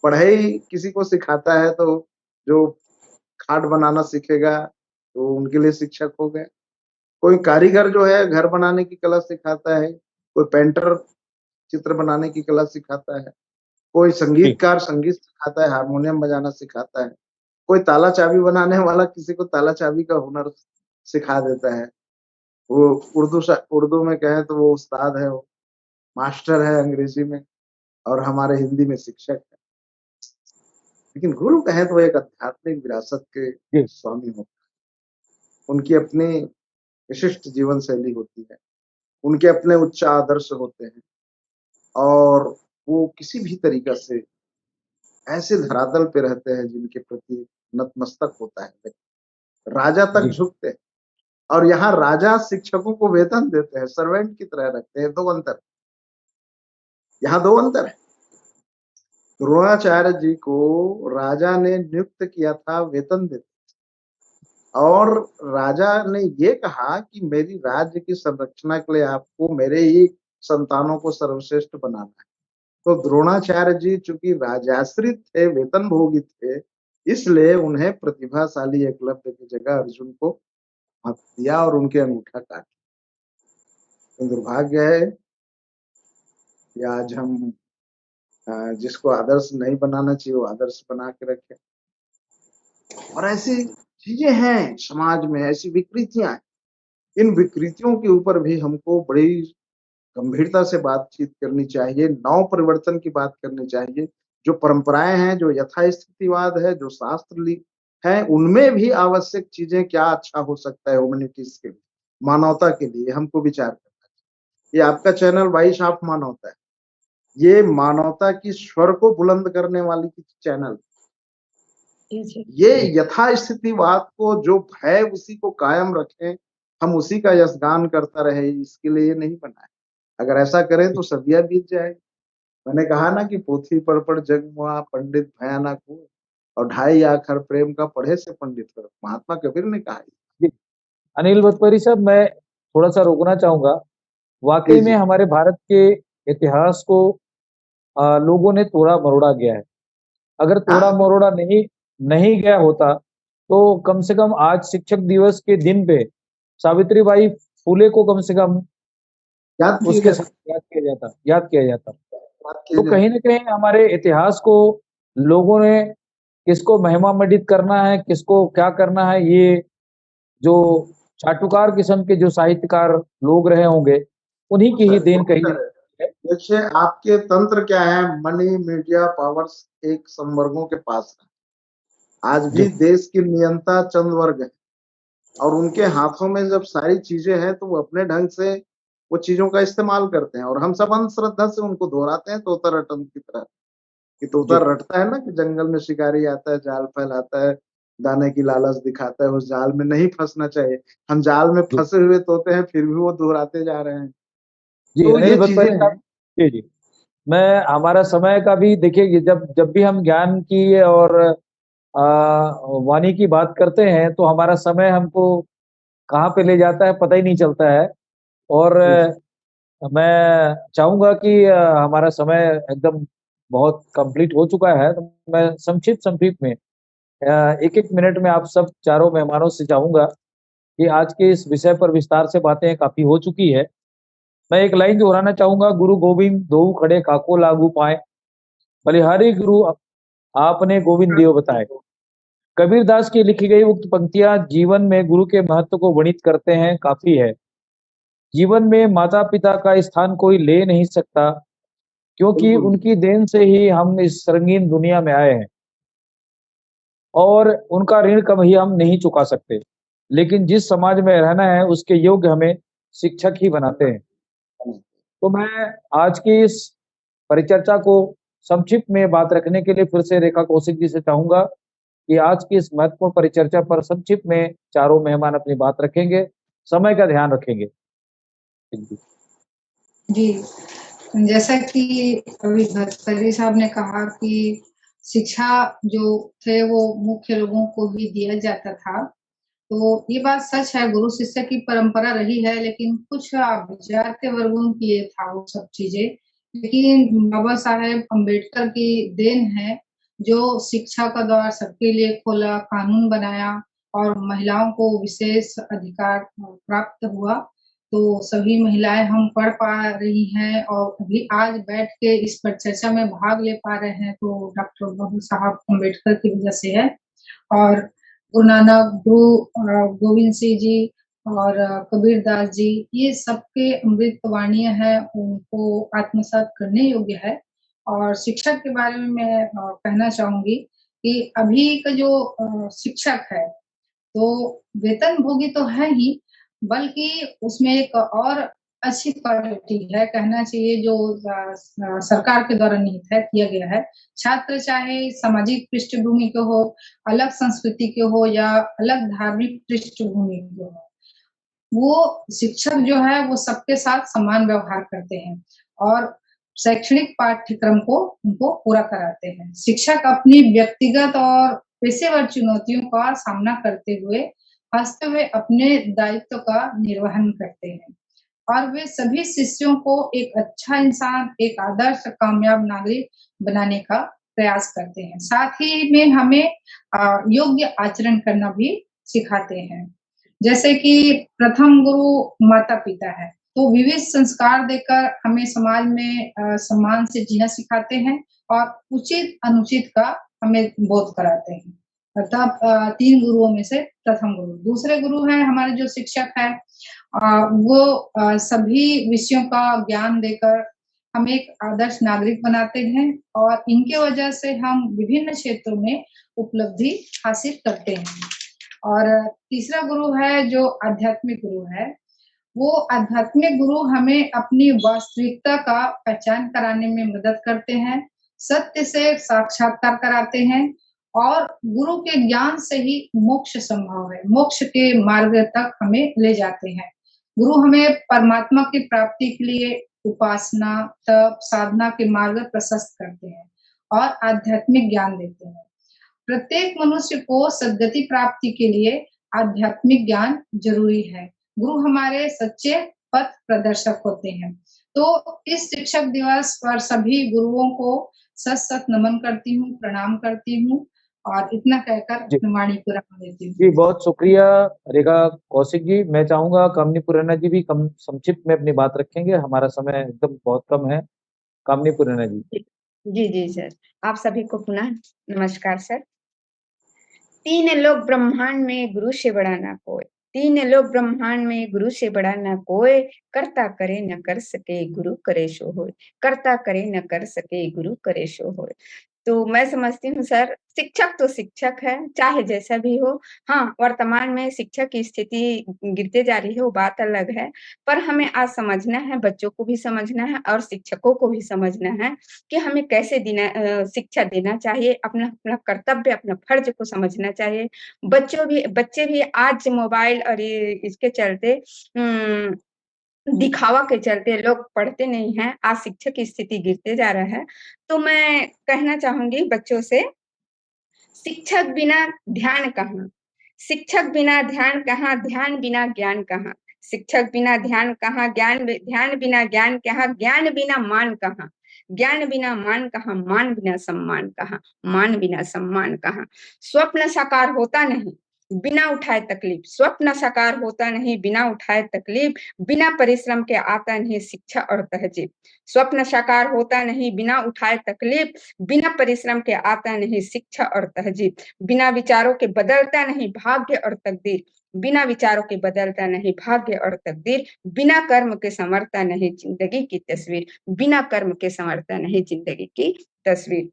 पढ़ाई किसी को सिखाता है तो जो खाट बनाना सीखेगा, तो उनके लिए शिक्षक हो गए। कोई कारीगर जो है घर बनाने की कला सिखाता है, कोई पेंटर चित्र बनाने की कला सिखाता है, कोई जी संगीतकार संगीत सिखाता है, हारमोनियम बजाना सिखाता है, कोई ताला चाबी बनाने वाला किसी को ताला चाबी का हुनर सिखा देता है। वो उर्दू में कहें तो वो उस्ताद है, वो मास्टर है अंग्रेजी में और हमारे हिंदी में शिक्षक है। लेकिन गुरु कहें तो एक आध्यात्मिक विरासत के जी स्वामी होते हैं। उनकी अपनी विशिष्ट जीवन शैली होती है, उनके अपने उच्च आदर्श होते हैं और वो किसी भी तरीका से ऐसे धरातल पे रहते हैं जिनके प्रति नतमस्तक होता है व्यक्ति। राजा तक जी झुकते हैं और यहाँ राजा शिक्षकों को वेतन देते हैं, सर्वेंट की तरह रखते हैं। 2 अंतर, यहाँ 2 अंतर है। द्रोणाचार्य जी को राजा ने नियुक्त किया था वेतन देते, और राजा ने ये कहा कि मेरी राज्य की संरक्षणा के लिए आपको मेरे ही संतानों को सर्वश्रेष्ठ बनाना है। तो द्रोणाचार्य जी चूंकि राजाश्रित थे, वेतन भोगी थे, इसलिए उन्हें प्रतिभाशाली एकलव्य की जगह अर्जुन को मत दिया और उनके अंगूठा काट। तो दुर्भाग्य है कि आज हम जिसको आदर्श नहीं बनाना चाहिए वो आदर्श बना के रखे। और ऐसी चीजें हैं समाज में, ऐसी विकृतियां हैं। इन विकृतियों के ऊपर भी हमको बड़ी गंभीरता से बातचीत करनी चाहिए, नव परिवर्तन की बात करनी चाहिए। जो परंपराएं हैं, जो यथास्थितिवाद है, जो शास्त्र है, उनमें भी आवश्यक चीजें क्या अच्छा हो सकता है ह्यूमैनिटीज के लिए, मानवता के लिए, हमको विचार करना चाहिए। ये आपका चैनल वॉइस ऑफ मानवता है, ये मानवता की स्वर को बुलंद करने वाली चैनल। जी जी ये यथास्थितिवाद को जो है उसी को कायम रखें, हम उसी का यशगान करता रहे, इसके लिए ये नहीं बना है। अगर ऐसा करें तो सदियां बीत जाएगी। मैंने कहा ना कि पोथी पढ़ जग मुआ पंडित भयानक हो और 2.5 आखर प्रेम का पढ़े से पंडित हो, महात्मा कबीर ने कहा है। जी अनिल भतपरी साहब, मैं थोड़ा सा रोकना चाहूंगा। जी वाकई में जी हमारे भारत के इतिहास को लोगों ने तोड़ा मरोड़ा गया है। अगर तोड़ा हाँ, मरोड़ा नहीं नहीं गया होता तो कम से कम आज शिक्षक दिवस के दिन पे सावित्रीबाई फुले को कम से कम याद किए उसके जाते, साथ याद किया जाता। याद किए तो कहीं जाते। ना कहीं हमारे इतिहास को लोगों ने किसको महिमामंडित करना है, किसको क्या करना है, ये जो चाटुकार किस्म के जो साहित्यकार लोग रहे होंगे उन्हीं की ही देन कही बहुत है। देखिए आपके तंत्र क्या है, मनी मीडिया पावर्स एक संवर्गों के पास है। आज भी जी देश की नियंता चंद वर्ग है। और उनके हाथों में जब सारी चीजें हैं तो वो अपने ढंग से वो चीजों का इस्तेमाल करते हैं और हम सब अंधश्रद्धा से उनको दोहराते हैं तोता रटन की तरह कि तोता जी रटता है ना कि जंगल में शिकारी आता है, जाल फैलाता है, दाने की लालच दिखाता है, उस जाल में नहीं फंसना चाहिए। हम जाल में जी फंसे हुए तोते हैं, फिर भी वो दोहराते जा रहे हैं। जी तो नहीं ये भतुआई चीजें साहब। हैं। जी जी। मैं हमारा समय का भी देखिए कि जब जब भी हम ज्ञान की और वाणी की बात करते हैं तो हमारा समय हमको कहाँ पे ले जाता है पता ही नहीं चलता है। और जी, मैं चाहूंगा कि हमारा समय एकदम बहुत कंप्लीट हो चुका है, तो मैं संक्षिप्त संक्षिप्त में एक एक मिनट में आप सब चारों मेहमानों से चाहूंगा कि आज के इस विषय पर विस्तार से बातें काफी हो चुकी है। मैं एक लाइन दोहराना चाहूंगा, गुरु गोविंद दोऊ खड़े काको लागू पाए, बलिहारी गुरु आपने गोविंद देव बताए। कबीरदास की लिखी गई उक्त पंक्तियां जीवन में गुरु के महत्व को वर्णित करते हैं, काफी है। जीवन में माता पिता का स्थान कोई ले नहीं सकता, क्योंकि बिल्कुल। उनकी देन से ही हम इस रंगीन दुनिया में आए हैं और उनका ऋण कभी हम नहीं चुका सकते। लेकिन जिस समाज में रहना है उसके योग्य हमें शिक्षक ही बनाते हैं। तो मैं आज की इस परिचर्चा को संक्षिप्त में बात रखने के लिए फिर से रेखा कौशिक जी से चाहूंगा कि आज की इस महत्वपूर्ण परिचर्चा पर संक्षिप्त में चारों मेहमान अपनी बात रखेंगे, समय का ध्यान रखेंगे। जी जी, जैसा कि अभी भतरी साहब ने कहा कि शिक्षा जो थे वो मुख्य लोगों को ही दिया जाता था। तो ये बात सच है, गुरु शिष्य की परंपरा रही है, लेकिन कुछ विजातीय वर्गों की ये था वो सब चीजें। लेकिन बाबा साहेब अम्बेडकर की देन है, जो शिक्षा का द्वार सबके लिए खोला, कानून बनाया और महिलाओं को विशेष अधिकार प्राप्त हुआ। तो सभी महिलाएं हम पढ़ पा रही हैं और अभी आज बैठ के इस पर चर्चा में भाग ले पा रहे हैं, तो डॉक्टर बाबा साहब अम्बेडकर की वजह से है। और गुरु नानक, गुरु गोविंद सिंह जी और कबीरदास जी, ये सबके अमृत वाणियाँ हैं, उनको आत्मसात करने योग्य है। और शिक्षक के बारे में मैं कहना चाहूँगी कि अभी का जो शिक्षक है, तो वेतनभोगी तो है ही, बल्कि उसमें एक और अच्छी क्वालिटी है, कहना चाहिए, जो सरकार के द्वारा निहित है, किया गया है। छात्र चाहे सामाजिक पृष्ठभूमि के हो, अलग संस्कृति के हो या अलग धार्मिक पृष्ठभूमि के हो, वो शिक्षक जो है वो सबके साथ समान व्यवहार करते हैं और शैक्षणिक पाठ्यक्रम को उनको पूरा कराते हैं। शिक्षक अपनी व्यक्तिगत और पेशेवर चुनौतियों का सामना करते हुए हँसते हुए अपने दायित्व का निर्वहन करते हैं और वे सभी शिष्यों को एक अच्छा इंसान, एक आदर्श कामयाब नागरिक बनाने का प्रयास करते हैं। साथ ही में हमें योग्य आचरण करना भी सिखाते हैं। जैसे कि प्रथम गुरु माता-पिता है, तो विविध संस्कार देकर हमें समाज में सम्मान से जीना सिखाते हैं और उचित-अनुचित का हमें बोध कराते हैं। अर्थात 3 गुरुओं में से प्रथम गुरु। दूसरे गुरु हैं हमारे जो शिक्षक हैं, वो सभी विषयों का ज्ञान देकर हमें एक आदर्श नागरिक बनाते हैं और इनके वजह से हम विभिन्न क्षेत्रों में उपलब्धि हासिल करते हैं। और तीसरा गुरु है जो आध्यात्मिक गुरु है, वो आध्यात्मिक गुरु हमें अपनी वास्तविकता का पहचान कराने में मदद करते हैं, सत्य से साक्षात्कार कराते हैं और गुरु के ज्ञान से ही मोक्ष संभव है, मोक्ष के मार्ग तक हमें ले जाते हैं। गुरु हमें परमात्मा की प्राप्ति के लिए उपासना, तप, साधना के मार्ग प्रशस्त करते हैं और आध्यात्मिक ज्ञान देते हैं। प्रत्येक मनुष्य को सद्गति प्राप्ति के लिए आध्यात्मिक ज्ञान जरूरी है। गुरु हमारे सच्चे पथ प्रदर्शक होते हैं। तो इस शिक्षक दिवस पर सभी गुरुओं को सत-सत नमन करती हूँ, प्रणाम करती हूँ और इतना कहकर जी अपनी वाणी को विराम देती हूँ। जी, बहुत शुक्रिया रेखा कौशिक जी। मैं चाहूंगा कामनी पुराना जी भी कम संक्षिप्त में अपनी बात रखेंगे, हमारा समय एकदम बहुत कम है। कामनी पुराना जी। जी, जी सर। आप सभी को पुनः नमस्कार सर। तीन लोक ब्रह्मांड में गुरु से बड़ा ना कोई, तीन लोक ब्रह्मांड में गुरु से बड़ा ना कोई, कर्ता करे न कर सके गुरु करे सो होय, कर्ता करे न कर सके गुरु करे सो होय। तो मैं समझती हूँ सर, शिक्षक तो शिक्षक है, चाहे जैसा भी हो। हाँ, वर्तमान में शिक्षक की स्थिति गिरते जा रही है, वो बात अलग है। पर हमें आज समझना है, बच्चों को भी समझना है और शिक्षकों को भी समझना है कि हमें कैसे शिक्षा देना चाहिए, अपना अपना कर्तव्य, अपना फर्ज को समझना चाहिए। बच्चे भी आज मोबाइल और ये इसके चलते दिखावा के चलते लोग पढ़ते नहीं हैं, आज शिक्षा की स्थिति गिरते जा रहा है। तो मैं कहना चाहूँगी बच्चों से, शिक्षक बिना ध्यान कहाँ? शिक्षक बिना ध्यान कहाँ? ध्यान बिना ज्ञान कहाँ? शिक्षक बिना ध्यान कहाँ? ध्यान बिना ज्ञान कहाँ? ज्ञान बिना मान कहाँ? ज्ञान बिना मान कहाँ? मान बिना सम्मान कहाँ? मान बिना सम्मान कहाँ? स्वप्न साकार होता नहीं, बिना उठाए तकलीफ। स्वप्न साकार होता नहीं, बिना उठाए तकलीफ। बिना परिश्रम के आता नहीं शिक्षा और तहज़ीब। स्वप्न साकार होता नहीं, बिना उठाए तकलीफ। बिना परिश्रम के आता नहीं शिक्षा और तहज़ीब। बिना विचारों के बदलता नहीं भाग्य और तकदीर। बिना विचारों के बदलता नहीं भाग्य और तकदीर। बिना कर्म के संवरता नहीं ज़िंदगी की तस्वीर। बिना कर्म के संवरता नहीं ज़िंदगी की तस्वीर।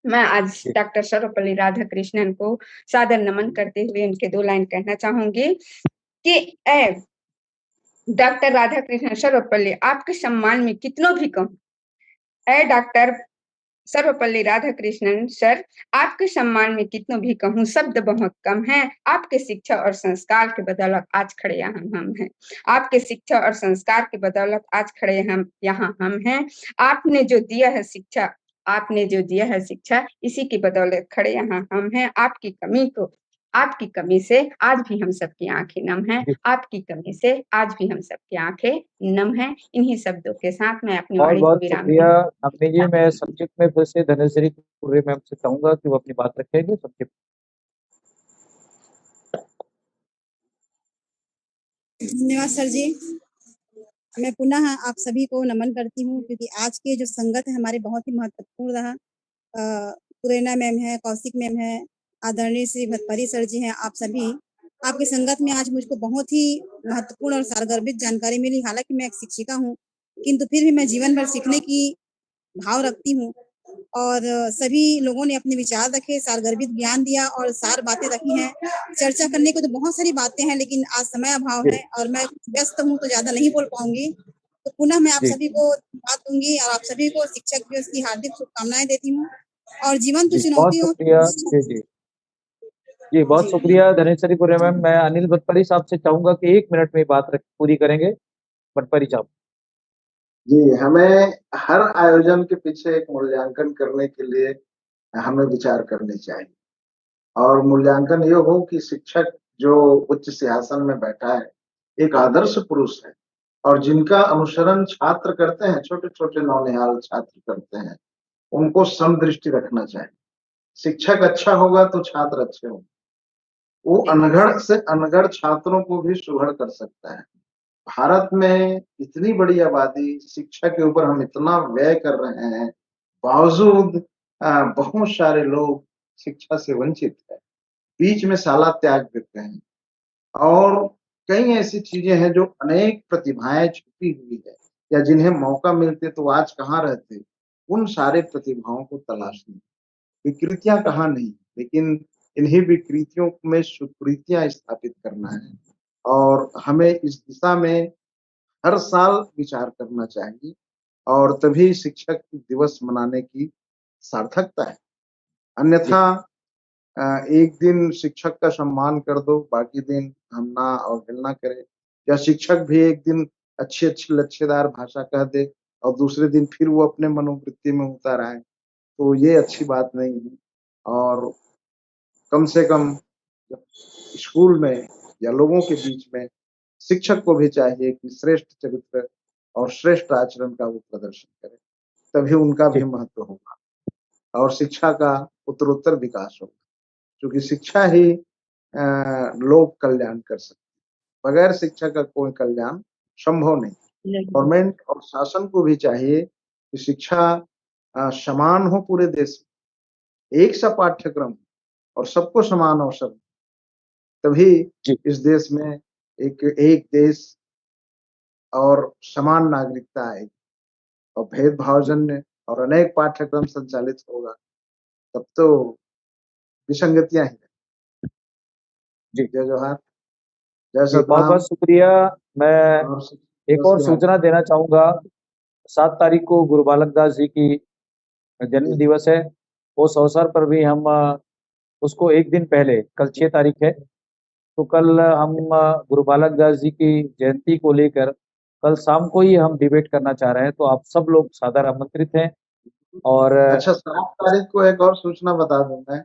मैं आज डॉक्टर सर्वपल्ली राधाकृष्णन को सादर नमन करते हुए उनके 2 लाइन कहना चाहूँगी कि ऐ डॉक्टर राधाकृष्णन सर्वपल्ली, आपके सम्मान में कितनों भी कहूँ। ऐ डॉक्टर सर्वपल्ली राधाकृष्णन सर, आपके सम्मान में कितनों भी कहूँ, शब्द बहुत कम हैं। आपके शिक्षा और संस्कार के बदौलत आज खड़े यहाँ हम हैं। आपके शिक्षा और संस्कार के बदौलत आज खड़े यहाँ हम हैं। आपने जो दिया है शिक्षा, इसी की बदौलत खड़े यहाँ हम हैं। आपकी कमी से आज भी हम सबकी आँखें नम हैं। आपकी कमी से आज भी हम सबकी आँखें नम हैं। इन्हीं शब्दों के साथ मैं अपनी वाणी को बहुत विराम शुक्रिया दूँगी। नमनी जी। मैं सब्जेक्ट में फिर से धनेश्वरी कुर्रे मैम से चाहूंगा कि वो अपनी बात रखेंगे सब्जेक्ट। धन्यवाद सर जी। मैं पुनः आप सभी को नमन करती हूँ क्योंकि आज के जो संगत है हमारे बहुत ही महत्वपूर्ण रहा। पुरेना मैम है, कौशिक मैम है, आदरणीय श्री भतपरी सर जी हैं, आप सभी आपकी संगत में आज मुझको बहुत ही महत्वपूर्ण और सारगर्भित जानकारी मिली। हालांकि मैं एक शिक्षिका हूँ, किंतु फिर भी मैं जीवन भर सीखने की भाव रखती हूँ और सभी लोगों ने अपने विचार रखे, सारगर्भित ज्ञान दिया और सार बातें रखी हैं। चर्चा करने को तो बहुत सारी बातें हैं, लेकिन आज समय अभाव है और मैं व्यस्त हूँ तो ज्यादा नहीं बोल पाऊंगी। तो पुनः मैं आप सभी को बात दूंगी और आप सभी को शिक्षक दिवस की हार्दिक शुभकामनाएं देती हूँ। और जीवन तो बहुत चुनौतियों शुक्रिया जी बहुत शुक्रिया धनेश्वरी कुर्रे मैम। मैं अनिल भटपरी साहब से चाहूंगा कि 1 मिनट में बात पूरी करेंगे। भटपरी साहब। जी, हमें हर आयोजन के पीछे एक मूल्यांकन करने के लिए हमें विचार करने चाहिए और मूल्यांकन ये हो कि शिक्षक जो उच्च सिंहासन में बैठा है, एक आदर्श पुरुष है और जिनका अनुसरण छात्र करते हैं, छोटे-छोटे नौनिहाल छात्र करते हैं, उनको समदृष्टि रखना चाहिए। शिक्षक अच्छा होगा तो छात्र अच्छे होंगे। वो अनगढ़ से अनगढ़ छात्रों को भी सुघड़ कर सकता है। भारत में इतनी बड़ी आबादी, शिक्षा के ऊपर हम इतना व्यय कर रहे हैं, बावजूद बहुत सारे लोग शिक्षा से वंचित हैं। बीच में शाला त्याग देते हैं और कई ऐसी चीजें हैं जो अनेक प्रतिभाएं छुपी हुई है या जिन्हें मौका मिलते तो आज कहाँ रहते। उन सारे प्रतिभाओं को तलाशना, विकृतियां कहाँ नहीं, लेकिन इन्हीं विकृतियों में सुकृतियां स्थापित करना है और हमें इस दिशा में हर साल विचार करना चाहिए और तभी शिक्षक दिवस मनाने की सार्थकता है। अन्यथा एक दिन शिक्षक का सम्मान कर दो, बाकी दिन हम ना अवहेलना करें या शिक्षक भी एक दिन अच्छी-अच्छी लच्छेदार भाषा कह दे और दूसरे दिन फिर वो अपने मनोवृत्ति में उतर आए, तो ये अच्छी बात नहीं है। और कम से कम स्कूल में या लोगों के बीच में शिक्षक को भी चाहिए कि श्रेष्ठ चरित्र और श्रेष्ठ आचरण का वो प्रदर्शन करें, तभी उनका भी महत्व होगा और शिक्षा का उत्तरोत्तर विकास होगा। क्योंकि शिक्षा ही लोक कल्याण कर सकती है। बगैर शिक्षा का कोई कल्याण संभव नहीं। गवर्नमेंट और शासन को भी चाहिए कि शिक्षा समान हो पूरे देश में, एक सा पाठ्यक्रम और सबको समान अवसर, तभी इस देश में एक देश और समान नागरिकता आएगी और भेदभावजन्य और अनेक पाठ्यक्रम संचालित होगा तब तो विसंगतियां ही रही। जी जय जोहार, जय जी, बहुत सतनाम। बहुत शुक्रिया। मैं और एक और सूचना देना चाहूंगा, 7 तारीख को गुरु बालक दास जी की जन्म दिवस है। उस अवसर पर भी हम उसको एक दिन पहले, कल 6 तारीख है, तो कल हम गुरु बालक दास जी की जयंती को लेकर कल शाम को ही हम डिबेट करना चाह रहे हैं, तो आप सब लोग सादर आमंत्रित हैं। और अच्छा, 7 तारीख को एक और सूचना बता दूं मैं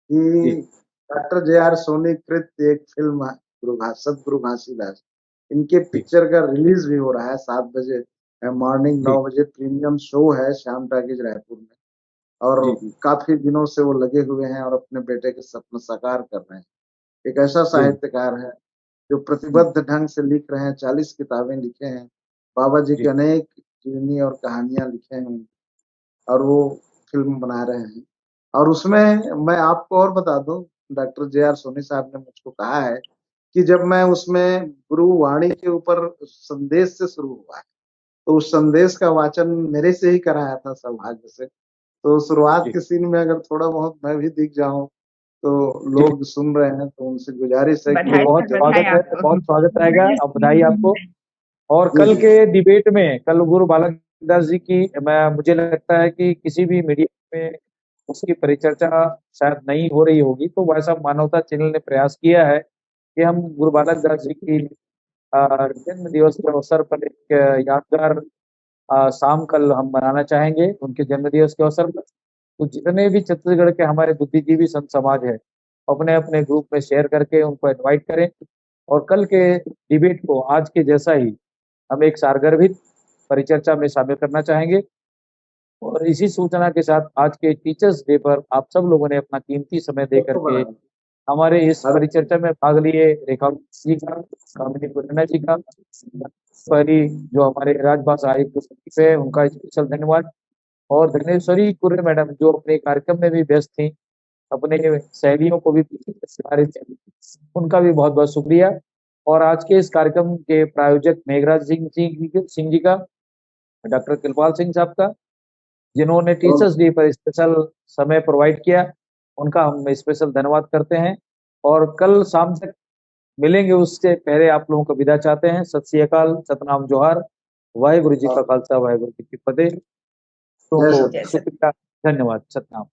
जी कि डॉक्टर जे.आर. सोनी कृत एक फिल्म सतगुरु घासीदास, इनके जी पिक्चर का रिलीज भी हो रहा है 7 बजे मॉर्निंग, जी 9 बजे प्रीमियम शो है श्याम टॉकीज रायपुर में। और जी जी काफी दिनों से वो लगे हुए हैं और अपने बेटे के सपने साकार कर रहे हैं। एक ऐसा जी साहित्यकार है जो प्रतिबद्ध ढंग से लिख रहे हैं, 40 किताबें लिखे हैं, बाबा जी की जी अनेक जीवनी और कहानियां लिखे हैं और वो फिल्म बना रहे हैं। और उसमें मैं आपको और बता दूं, डॉक्टर जे.आर. सोनी साहब ने मुझको कहा है कि जब मैं उसमें गुरु वाणी के ऊपर संदेश से शुरू हुआ है, तो उस संदेश का वाचन मेरे से ही कराया था सौभाग्य से। तो शुरुआत जी के सीन में अगर थोड़ा बहुत मैं भी दिख जाऊं तो जी लोग सुन रहे हैं, तो उनसे गुजारिश है कि तो बधाई वो बहुत सर, बधाई स्वागत है, आपको। बहुत स्वागत रहेगा। अब बधाई आपको। और जी कल जी के डिबेट में, कल गुरु बालक दास जी की, मैं मुझे लगता है कि किसी भी मीडिया में उसकी परिचर्चा शायद नहीं हो रही होगी, तो वैसा मानवता चैनल ने प्रयास किया है कि हम गुरु बालक दास जी की जन्म दिवस के अवसर पर एक यादगार शाम कल हम मनाना चाहेंगे उनके जन्म दिवस के अवसर पर। तो जितने भी छत्तीसगढ़ के हमारे बुद्धिजीवी संत समाज है, अपने अपने ग्रुप में शेयर करके उनको इनवाइट करें। और कल के डिबेट को आज के जैसा ही हम एक सारगर्भित परिचर्चा में शामिल करना चाहेंगे। और इसी सूचना के साथ आज के टीचर्स डे पर आप सब लोगों ने अपना कीमती समय दे सबको करके बधाई। हमारे इस और परिचर्चा में भाग लिए। रेखा जी का, कामिनी गुरना जी का, परी जो हमारे राजभाषा आयुक्त है, उनका स्पेशल धन्यवाद। और धनेश्वरी कुर्रे मैडम जो अपने कार्यक्रम में भी व्यस्त थी, अपने सहेलियों को भी सिखा रही थी, उनका भी बहुत बहुत शुक्रिया। और आज के इस कार्यक्रम के प्रायोजक मेघराज सिंह जी का, डॉक्टर कृपाल सिंह साहब का, जिन्होंने टीचर्स डे पर स्पेशल समय प्रोवाइड किया, उनका हम स्पेशल धन्यवाद करते हैं। और कल शाम तक मिलेंगे, उससे पहले आप लोगों को विदा चाहते हैं। सत श्री अकाल, सतनाम जोहार, वाहिगुरु जी का खालसा, वाहिगुरु जी की फतेह। जय तो सत जय सर। शुक्रिया, धन्यवाद, सतनाम।